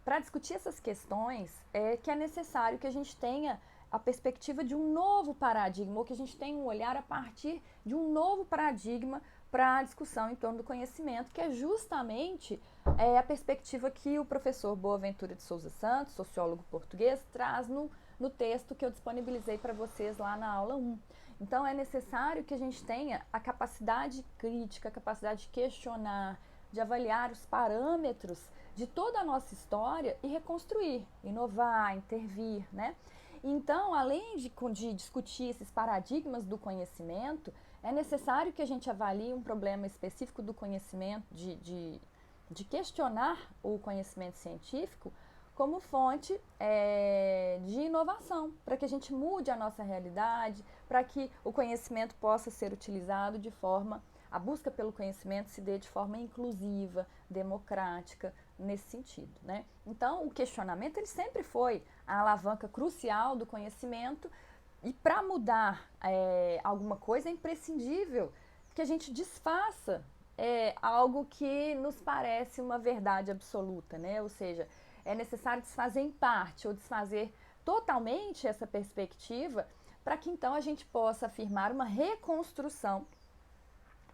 para discutir essas questões, é que é necessário que a gente tenha a perspectiva de um novo paradigma, ou que a gente tenha um olhar a partir de um novo paradigma para a discussão em torno do conhecimento, que é justamente a perspectiva que o professor Boaventura de Souza Santos, sociólogo português, traz no texto que eu disponibilizei para vocês lá na aula 1. Então, é necessário que a gente tenha a capacidade crítica, a capacidade de questionar, de avaliar os parâmetros de toda a nossa história e reconstruir, inovar, intervir, né? Então, além de discutir esses paradigmas do conhecimento, é necessário que a gente avalie um problema específico do conhecimento, de questionar o conhecimento científico como fonte de inovação, para que a gente mude a nossa realidade, para que o conhecimento possa ser utilizado a busca pelo conhecimento se dê de forma inclusiva, democrática, nesse sentido, né? Então, o questionamento, ele sempre foi a alavanca crucial do conhecimento, e para mudar alguma coisa é imprescindível que a gente desfaça algo que nos parece uma verdade absoluta, né? Ou seja, é necessário desfazer em parte ou desfazer totalmente essa perspectiva para que então a gente possa afirmar uma reconstrução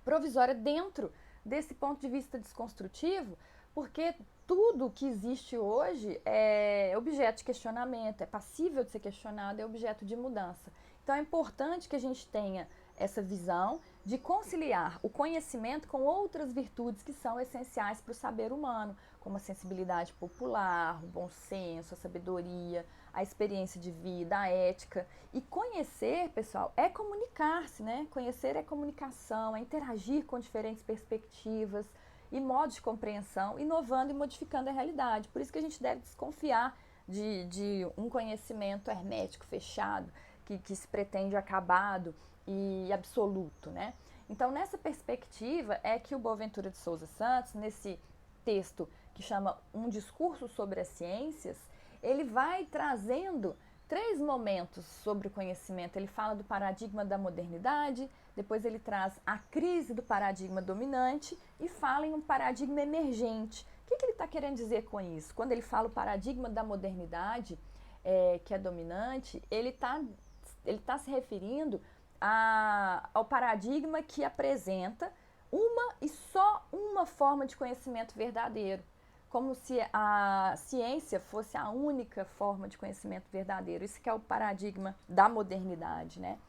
provisória dentro desse ponto de vista desconstrutivo, porque tudo que existe hoje é objeto de questionamento, é passível de ser questionado, é objeto de mudança. Então é importante que a gente tenha essa visão de conciliar o conhecimento com outras virtudes que são essenciais para o saber humano, como a sensibilidade popular, o bom senso, a sabedoria, a experiência de vida, a ética. E conhecer, pessoal, é comunicar-se, né? Conhecer é comunicação, é interagir com diferentes perspectivas e modos de compreensão, inovando e modificando a realidade. Por isso que a gente deve desconfiar de um conhecimento hermético, fechado, que se pretende acabado e absoluto, né? Então, nessa perspectiva é que o Boaventura de Souza Santos, nesse texto que chama Um Discurso sobre as Ciências, ele vai trazendo 3 momentos sobre o conhecimento. Ele fala do paradigma da modernidade, depois ele traz a crise do paradigma dominante e fala em um paradigma emergente. O que ele está querendo dizer com isso? Quando ele fala o paradigma da modernidade, que é dominante, ele tá se referindo ao paradigma que apresenta uma e só uma forma de conhecimento verdadeiro, como se a ciência fosse a única forma de conhecimento verdadeiro. Isso que é o paradigma da modernidade, né?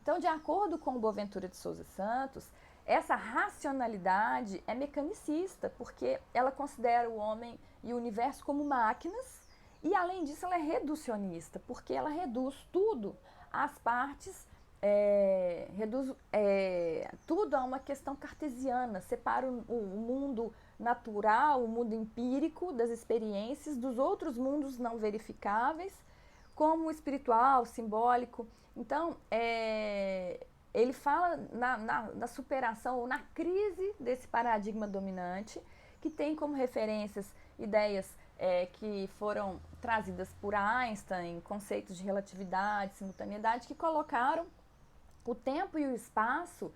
Então, de acordo com o Boaventura de Souza Santos, essa racionalidade é mecanicista, porque ela considera o homem e o universo como máquinas, e além disso ela é reducionista, porque ela reduz tudo às partes, reduz tudo a uma questão cartesiana, separa o mundo natural, o mundo empírico das experiências dos outros mundos não verificáveis, como o espiritual, simbólico. Então, ele fala na superação ou na crise desse paradigma dominante, que tem como referências ideias que foram trazidas por Einstein, conceitos de relatividade, simultaneidade, que colocaram o tempo e o espaço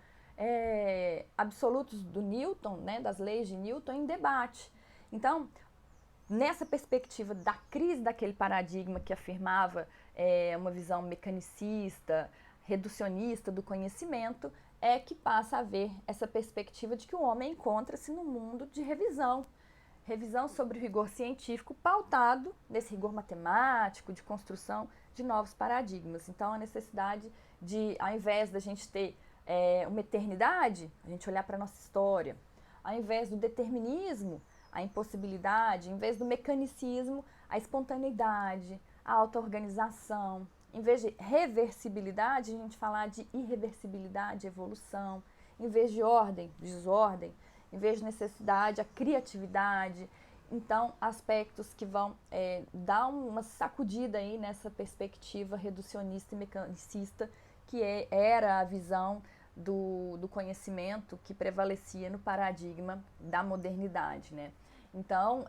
absolutos do Newton, né, das leis de Newton, em debate. Então, nessa perspectiva da crise daquele paradigma que afirmava uma visão mecanicista, reducionista do conhecimento, é que passa a haver essa perspectiva de que o homem encontra-se num mundo de revisão sobre o rigor científico pautado nesse rigor matemático, de construção de novos paradigmas. Então, a necessidade de, ao invés da gente ter uma eternidade, a gente olhar para a nossa história, ao invés do determinismo, a impossibilidade, ao invés do mecanicismo, a espontaneidade, a auto-organização. Em vez de reversibilidade, a gente falar de irreversibilidade, evolução. em vez de ordem, desordem, em vez de necessidade, a criatividade. Então, aspectos que vão dar uma sacudida aí nessa perspectiva reducionista e mecanicista que era a visão do conhecimento que prevalecia no paradigma da modernidade, né? Então,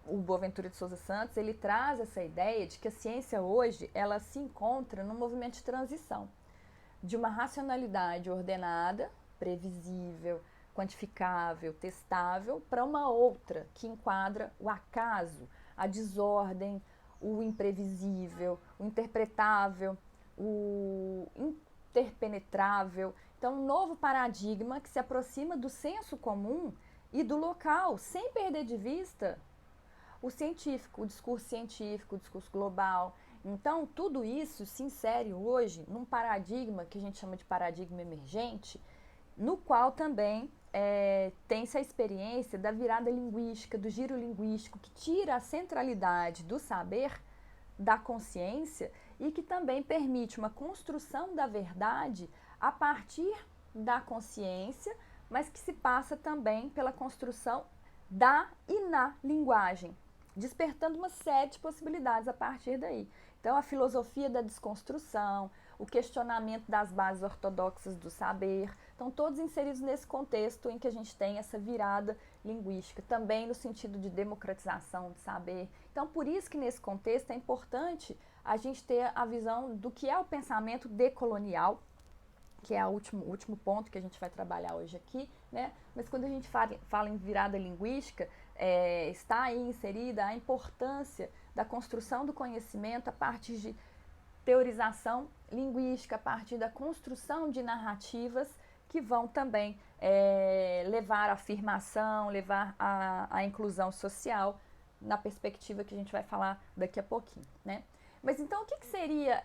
o Boaventura de Souza Santos, ele traz essa ideia de que a ciência hoje, ela se encontra num movimento de transição, de uma racionalidade ordenada, previsível, quantificável, testável, para uma outra que enquadra o acaso, a desordem, o imprevisível, o interpretável, o interpenetrável. Então, um novo paradigma que se aproxima do senso comum e do local, sem perder de vista o científico, o discurso global. Então, tudo isso se insere hoje num paradigma que a gente chama de paradigma emergente, no qual também tem-se a experiência da virada linguística, do giro linguístico, que tira a centralidade do saber da consciência e que também permite uma construção da verdade a partir da consciência, mas que se passa também pela construção da e na linguagem, despertando uma série de possibilidades a partir daí. Então, a filosofia da desconstrução, o questionamento das bases ortodoxas do saber, estão todos inseridos nesse contexto em que a gente tem essa virada linguística, também no sentido de democratização do saber. Então, por isso que nesse contexto é importante a gente ter a visão do que é o pensamento decolonial, que é o último ponto que a gente vai trabalhar hoje aqui, né? Mas quando a gente fala em virada linguística, está aí inserida a importância da construção do conhecimento a partir de teorização linguística, a partir da construção de narrativas que vão também levar à afirmação, levar à inclusão social, na perspectiva que a gente vai falar daqui a pouquinho, né? Mas então, o que seria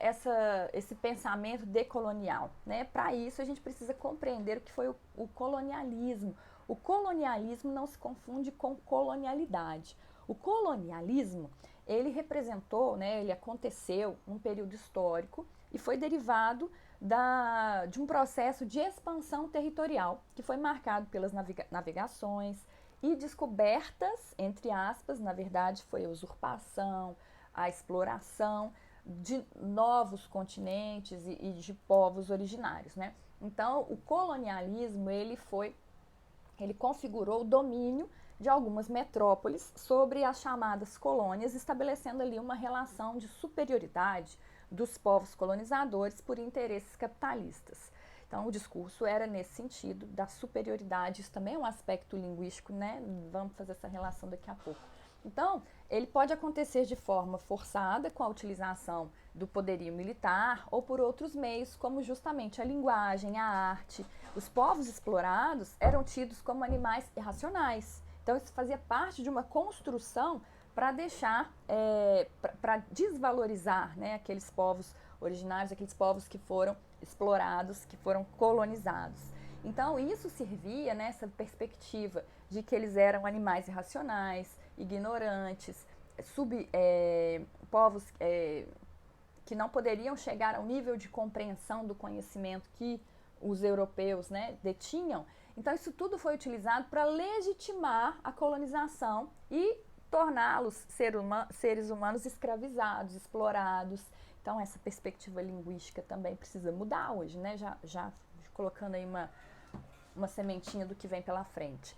esse pensamento decolonial, né? Para isso, a gente precisa compreender o que foi o colonialismo. O colonialismo não se confunde com colonialidade. O colonialismo, ele representou, né, ele aconteceu num período histórico e foi derivado de um processo de expansão territorial, que foi marcado pelas navegações e descobertas, entre aspas, na verdade foi a usurpação, a exploração de novos continentes e de povos originários, né? Então, o colonialismo, ele configurou o domínio de algumas metrópoles sobre as chamadas colônias, estabelecendo ali uma relação de superioridade dos povos colonizadores por interesses capitalistas. Então, o discurso era nesse sentido, da superioridade. Isso também é um aspecto linguístico, né? Vamos fazer essa relação daqui a pouco. Então, ele pode acontecer de forma forçada, com a utilização do poderio militar, ou por outros meios, como justamente a linguagem, a arte. Os povos explorados eram tidos como animais irracionais. Então, isso fazia parte de uma construção para deixar, para desvalorizar, né, aqueles povos originários, aqueles povos que foram explorados, que foram colonizados. Então, isso servia nessa perspectiva de que eles eram animais irracionais, ignorantes, povos que não poderiam chegar ao nível de compreensão do conhecimento que os europeus, né, detinham. Então, isso tudo foi utilizado para legitimar a colonização e torná-los seres humanos escravizados, explorados. Então, essa perspectiva linguística também precisa mudar hoje, né? Já colocando aí uma sementinha do que vem pela frente.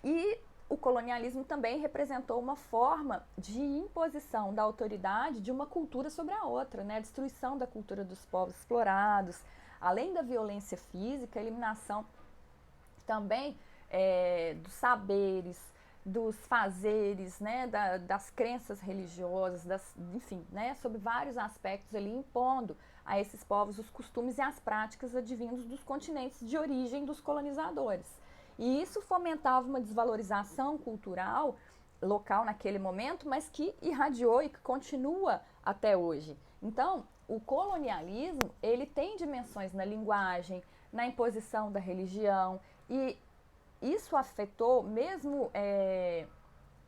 E o colonialismo também representou uma forma de imposição da autoridade de uma cultura sobre a outra, né? A destruição da cultura dos povos explorados, além da violência física, a eliminação também dos saberes, dos fazeres, né, das crenças religiosas, enfim, né, sobre vários aspectos ali, impondo a esses povos os costumes e as práticas advindos dos continentes de origem dos colonizadores. E isso fomentava uma desvalorização cultural local naquele momento, mas que irradiou e que continua até hoje. Então, o colonialismo, ele tem dimensões na linguagem, na imposição da religião, e isso afetou mesmo,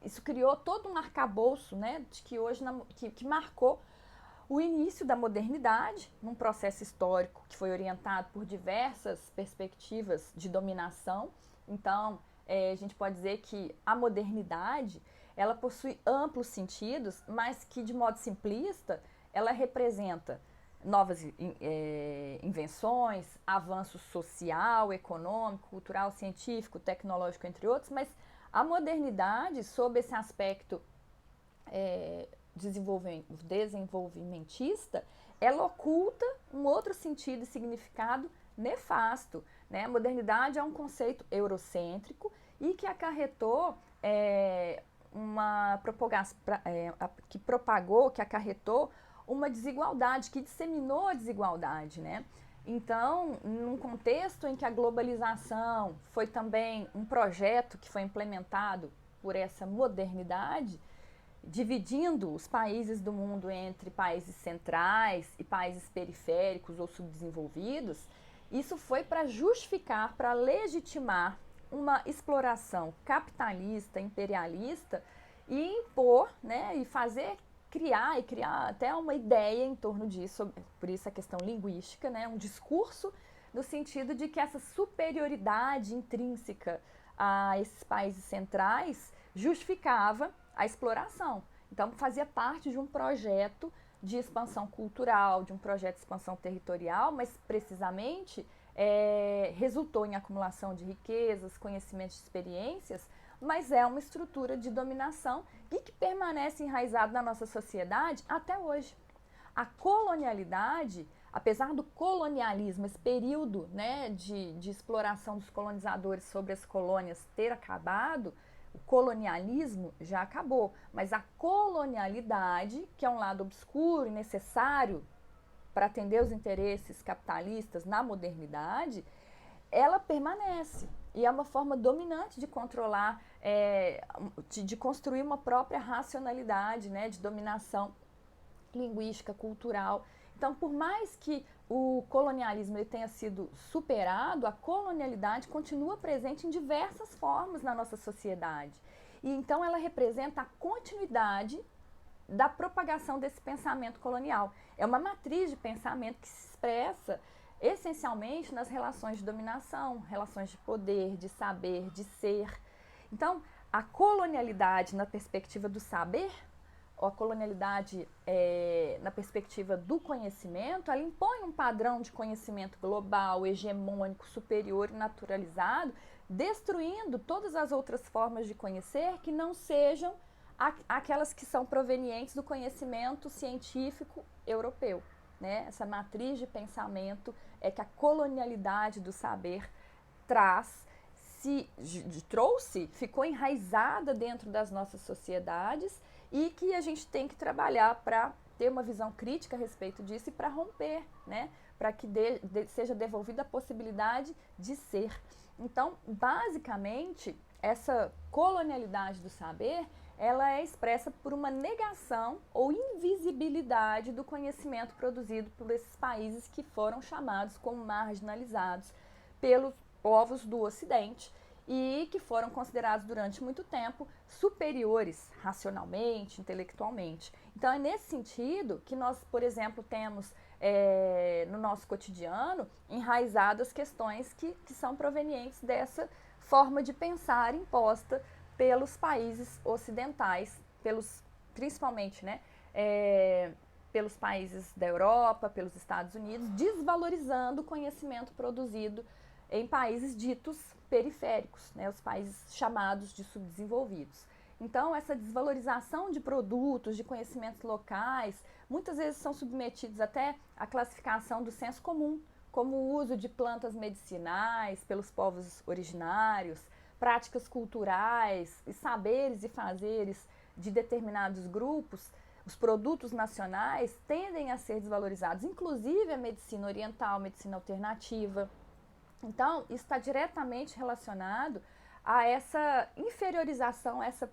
isso criou todo um arcabouço, né, de que hoje que marcou o início da modernidade, num processo histórico que foi orientado por diversas perspectivas de dominação. Então, a gente pode dizer que a modernidade, ela possui amplos sentidos, mas que, de modo simplista, ela representa novas invenções, avanço social, econômico, cultural, científico, tecnológico, entre outros, mas a modernidade, sob esse aspecto desenvolvimentista, ela oculta um outro sentido e significado nefasto. Né? A modernidade é um conceito eurocêntrico e que acarretou que acarretou uma desigualdade, que disseminou a desigualdade, né? Então, num contexto em que a globalização foi também um projeto que foi implementado por essa modernidade, dividindo os países do mundo entre países centrais e países periféricos ou subdesenvolvidos, isso foi para justificar, para legitimar uma exploração capitalista, imperialista e impor, né, e criar até uma ideia em torno disso, por isso a questão linguística, né, um discurso no sentido de que essa superioridade intrínseca a esses países centrais justificava a exploração. Então, fazia parte de um projeto de expansão cultural, de um projeto de expansão territorial, mas precisamente resultou em acumulação de riquezas, conhecimentos, experiências, mas é uma estrutura de dominação e que permanece enraizada na nossa sociedade até hoje. A colonialidade, apesar do colonialismo, esse período, né, de exploração dos colonizadores sobre as colônias ter acabado, o colonialismo já acabou, mas a colonialidade, que é um lado obscuro e necessário para atender os interesses capitalistas na modernidade, ela permanece. E é uma forma dominante de controlar, de construir uma própria racionalidade, né, de dominação linguística, cultural. Então, por mais que o colonialismo ele tenha sido superado, a colonialidade continua presente em diversas formas na nossa sociedade. E então ela representa a continuidade da propagação desse pensamento colonial. É uma matriz de pensamento que se expressa essencialmente nas relações de dominação, relações de poder, de saber, de ser. Então, a colonialidade na perspectiva do saber, ou a colonialidade na perspectiva do conhecimento, ela impõe um padrão de conhecimento global, hegemônico, superior e naturalizado, destruindo todas as outras formas de conhecer que não sejam aquelas que são provenientes do conhecimento científico europeu. Né? Essa matriz de pensamento é que a colonialidade do saber ficou enraizada dentro das nossas sociedades e que a gente tem que trabalhar para ter uma visão crítica a respeito disso e para romper, né? Para que seja devolvida a possibilidade de ser. Então, basicamente, essa colonialidade do saber, ela é expressa por uma negação ou invisibilidade do conhecimento produzido por esses países que foram chamados como marginalizados pelos povos do Ocidente e que foram considerados durante muito tempo superiores racionalmente, intelectualmente. Então, é nesse sentido que nós, por exemplo, temos no nosso cotidiano enraizadas questões que são provenientes dessa forma de pensar imposta pelos países ocidentais, principalmente, né, pelos países da Europa, pelos Estados Unidos, desvalorizando o conhecimento produzido em países ditos periféricos, né, os países chamados de subdesenvolvidos. Então, essa desvalorização de produtos, de conhecimentos locais, muitas vezes são submetidos até à classificação do senso comum, como o uso de plantas medicinais pelos povos originários, práticas culturais e saberes e fazeres de determinados grupos. Os produtos nacionais tendem a ser desvalorizados, inclusive a medicina oriental, a medicina alternativa. Então, isso está diretamente relacionado a essa inferiorização, essa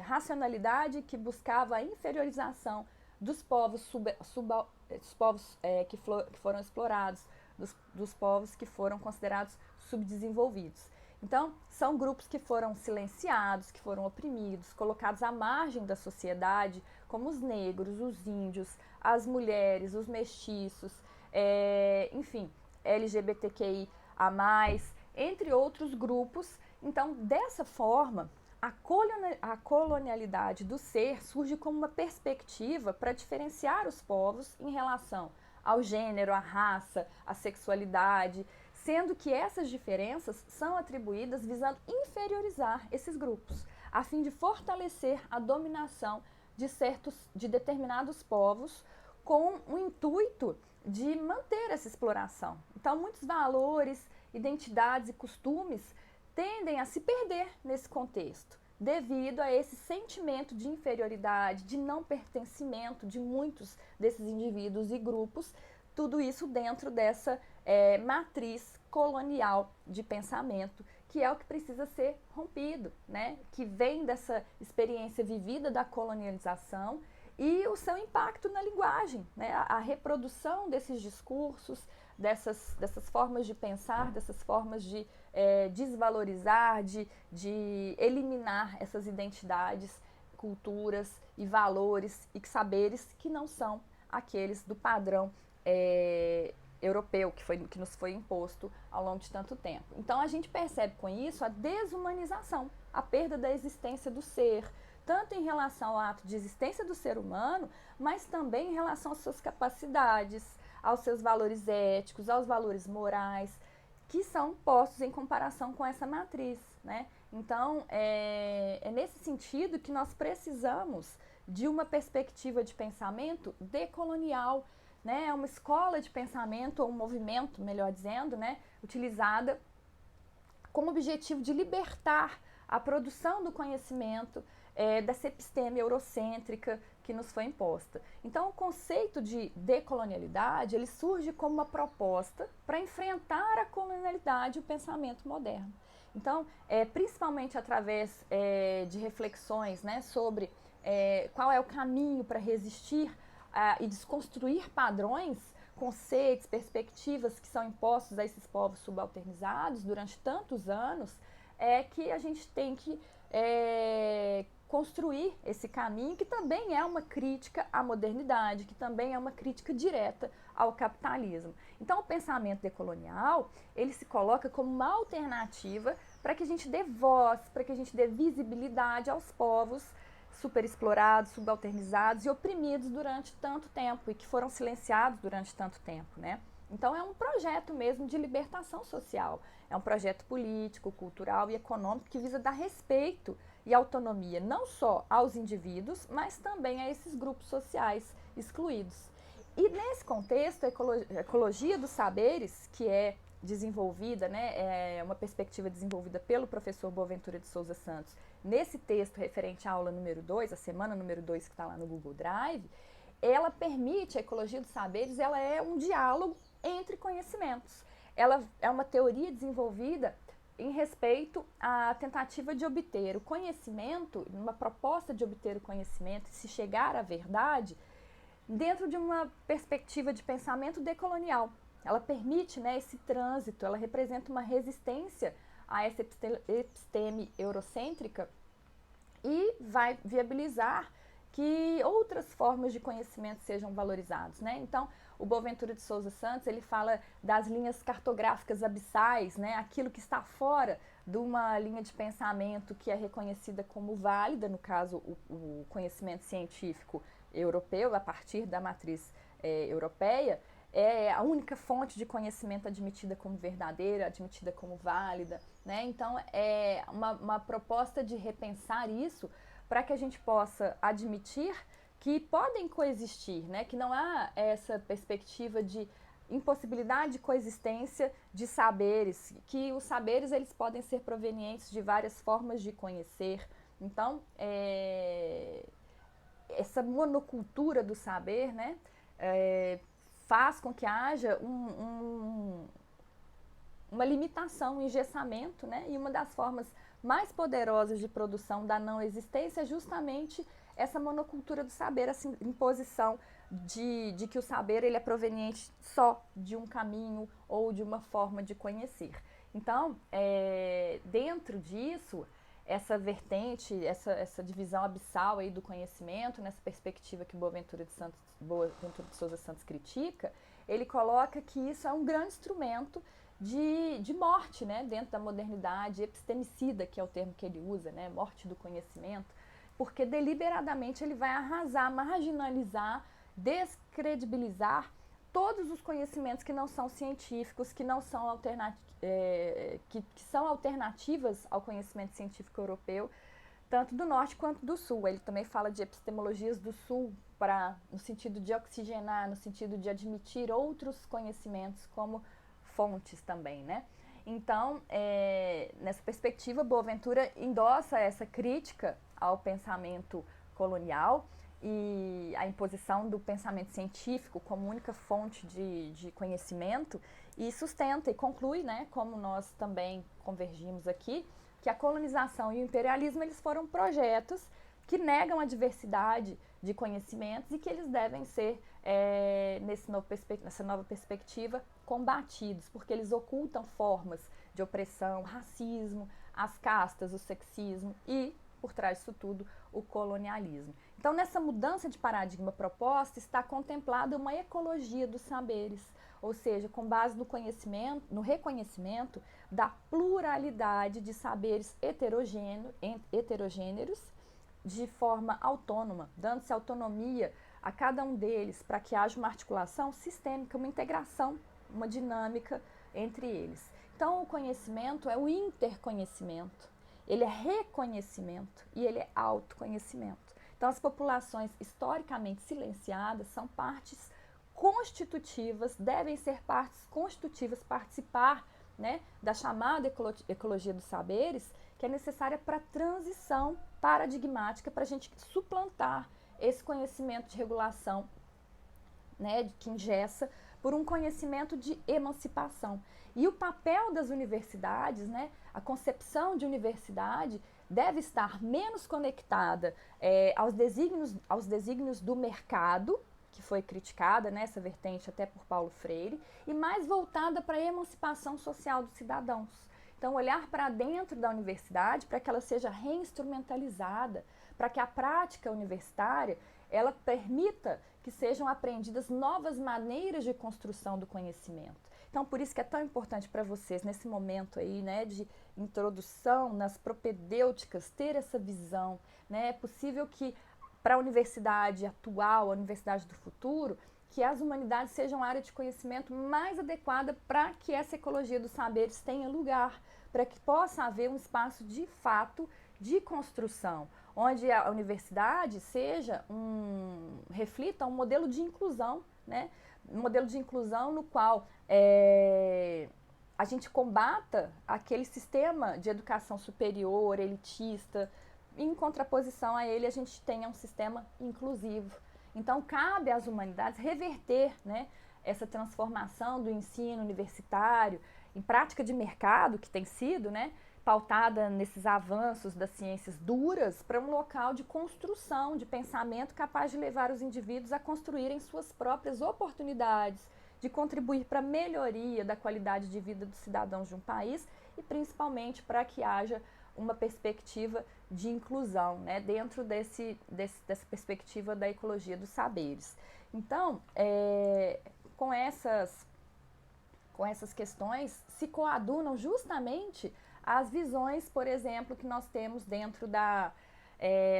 racionalidade que buscava a inferiorização dos povos, que foram explorados, dos povos que foram considerados subdesenvolvidos. Então, são grupos que foram silenciados, que foram oprimidos, colocados à margem da sociedade, como os negros, os índios, as mulheres, os mestiços, enfim, LGBTQIA+, entre outros grupos. Então, dessa forma, a colonialidade do ser surge como uma perspectiva para diferenciar os povos em relação ao gênero, à raça, à sexualidade, sendo que essas diferenças são atribuídas visando inferiorizar esses grupos, a fim de fortalecer a dominação de determinados povos com o intuito de manter essa exploração. Então, muitos valores, identidades e costumes tendem a se perder nesse contexto, devido a esse sentimento de inferioridade, de não pertencimento de muitos desses indivíduos e grupos, tudo isso dentro dessa matriz colonial de pensamento, que é o que precisa ser rompido, né? Que vem dessa experiência vivida da colonialização e o seu impacto na linguagem, né? A reprodução desses discursos, dessas formas de pensar, dessas formas de desvalorizar, de eliminar essas identidades, culturas e valores e saberes que não são aqueles do padrão europeu que nos foi imposto ao longo de tanto tempo. Então a gente percebe com isso a desumanização, a perda da existência do ser, tanto em relação ao ato de existência do ser humano, mas também em relação às suas capacidades, aos seus valores éticos, aos valores morais, que são postos em comparação com essa matriz, né? Então, é nesse sentido que nós precisamos de uma perspectiva de pensamento decolonial, né? É uma escola de pensamento, ou um movimento, melhor dizendo, né? Utilizada com o objetivo de libertar a produção do conhecimento dessa episteme eurocêntrica que nos foi imposta. Então, o conceito de decolonialidade, ele surge como uma proposta para enfrentar a colonialidade e o pensamento moderno. Então, principalmente através de reflexões, né, sobre qual é o caminho para resistir e desconstruir padrões, conceitos, perspectivas que são impostos a esses povos subalternizados durante tantos anos, que a gente tem que construir esse caminho, que também é uma crítica à modernidade, que também é uma crítica direta ao capitalismo. Então, o pensamento decolonial, ele se coloca como uma alternativa para que a gente dê voz, para que a gente dê visibilidade aos povos superexplorados, subalternizados e oprimidos durante tanto tempo e que foram silenciados durante tanto tempo, né? Então, é um projeto mesmo de libertação social, é um projeto político, cultural e econômico que visa dar respeito e autonomia não só aos indivíduos, mas também a esses grupos sociais excluídos. E nesse contexto, a ecologia dos saberes, que é desenvolvida, né, é uma perspectiva desenvolvida pelo professor Boaventura de Souza Santos, nesse texto referente à aula número 2, a semana número 2 que está lá no Google Drive, ela permite, a ecologia dos saberes, ela é um diálogo entre conhecimentos. Ela é uma teoria desenvolvida em respeito à tentativa de obter o conhecimento, uma proposta de obter o conhecimento e se chegar à verdade, dentro de uma perspectiva de pensamento decolonial. Ela permite, né, esse trânsito, ela representa uma resistência a essa episteme eurocêntrica e vai viabilizar que outras formas de conhecimento sejam valorizados, né? Então, o Boaventura de Souza Santos, ele fala das linhas cartográficas abissais, né? Aquilo que está fora de uma linha de pensamento que é reconhecida como válida, no caso, o conhecimento científico europeu, a partir da matriz europeia, é a única fonte de conhecimento admitida como verdadeira, admitida como válida, né? Então, é uma proposta de repensar isso para que a gente possa admitir que podem coexistir, né? Que não há essa perspectiva de impossibilidade de coexistência de saberes, que os saberes eles podem ser provenientes de várias formas de conhecer. Então, essa monocultura do saber, né, faz com que haja uma limitação, um engessamento, né? E uma das formas mais poderosas de produção da não existência é justamente essa monocultura do saber, essa imposição de que o saber ele é proveniente só de um caminho ou de uma forma de conhecer. Então, dentro disso, essa vertente, essa divisão abissal aí do conhecimento, nessa perspectiva que Boaventura de Souza Santos critica, ele coloca que isso é um grande instrumento de morte, né, dentro da modernidade, epistemicida, que é o termo que ele usa, né, morte do conhecimento, porque deliberadamente ele vai arrasar, marginalizar, descredibilizar todos os conhecimentos que não são científicos, que não são que são alternativas ao conhecimento científico europeu, tanto do norte quanto do sul. Ele também fala de epistemologias do sul, no sentido de oxigenar, no sentido de admitir outros conhecimentos como fontes também, né? Então, nessa perspectiva, Boaventura endossa essa crítica ao pensamento colonial e a imposição do pensamento científico como única fonte de conhecimento, e sustenta e conclui, né, como nós também convergimos aqui, que a colonização e o imperialismo eles foram projetos que negam a diversidade de conhecimentos e que eles devem ser, nessa nova perspectiva, combatidos, porque eles ocultam formas de opressão, racismo, as castas, o sexismo e, por trás disso tudo, o colonialismo. Então, nessa mudança de paradigma proposta, está contemplada uma ecologia dos saberes, ou seja, com base no conhecimento, no reconhecimento da pluralidade de saberes heterogêneros de forma autônoma, dando-se autonomia a cada um deles para que haja uma articulação sistêmica, uma integração, uma dinâmica entre eles. Então, o conhecimento é o interconhecimento, ele é reconhecimento e ele é autoconhecimento. Então, as populações historicamente silenciadas são partes constitutivas, devem ser partes constitutivas, participar, né, da chamada ecologia dos saberes, que é necessária para a transição paradigmática, para a gente suplantar esse conhecimento de regulação, né, que engessa, por um conhecimento de emancipação. E o papel das universidades, né, a concepção de universidade deve estar menos conectada aos desígnios do mercado, que foi criticada nessa vertente até por Paulo Freire, e mais voltada para a emancipação social dos cidadãos. Então, olhar para dentro da universidade para que ela seja reinstrumentalizada, para que a prática universitária ela permita que sejam aprendidas novas maneiras de construção do conhecimento. Então, por isso que é tão importante para vocês, nesse momento aí, né, de introdução nas propedêuticas, ter essa visão, né? É possível que, para a universidade atual, a universidade do futuro, que as humanidades sejam a área de conhecimento mais adequada para que essa ecologia dos saberes tenha lugar, para que possa haver um espaço de fato de construção, onde a universidade reflita um modelo de inclusão, né? Um modelo de inclusão no qual a gente combata aquele sistema de educação superior, elitista, em contraposição a ele a gente tenha um sistema inclusivo. Então, cabe às humanidades reverter, né, essa transformação do ensino universitário em prática de mercado, que tem sido, né, pautada nesses avanços das ciências duras, para um local de construção, de pensamento capaz de levar os indivíduos a construírem suas próprias oportunidades, de contribuir para a melhoria da qualidade de vida dos cidadãos de um país e principalmente para que haja uma perspectiva de inclusão, né, dentro dessa perspectiva da ecologia dos saberes. Então, com essas questões se coadunam justamente as visões, por exemplo, que nós temos dentro da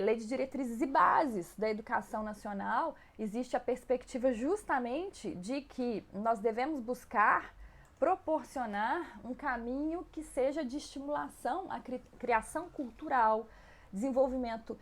Lei de Diretrizes e Bases da Educação Nacional. Existe a perspectiva justamente de que nós devemos buscar proporcionar um caminho que seja de estimulação à criação cultural, desenvolvimento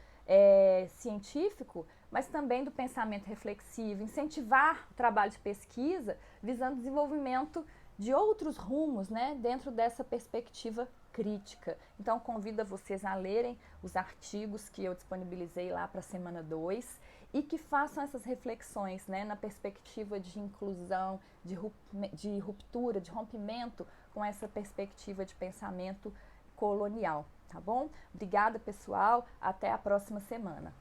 científico, mas também do pensamento reflexivo, incentivar o trabalho de pesquisa visando o desenvolvimento de outros rumos, né, dentro dessa perspectiva crítica. Então, convido a vocês a lerem os artigos que eu disponibilizei lá para a semana 2 e que façam essas reflexões, né, na perspectiva de inclusão, de ruptura, de rompimento com essa perspectiva de pensamento colonial, tá bom? Obrigada, pessoal. Até a próxima semana.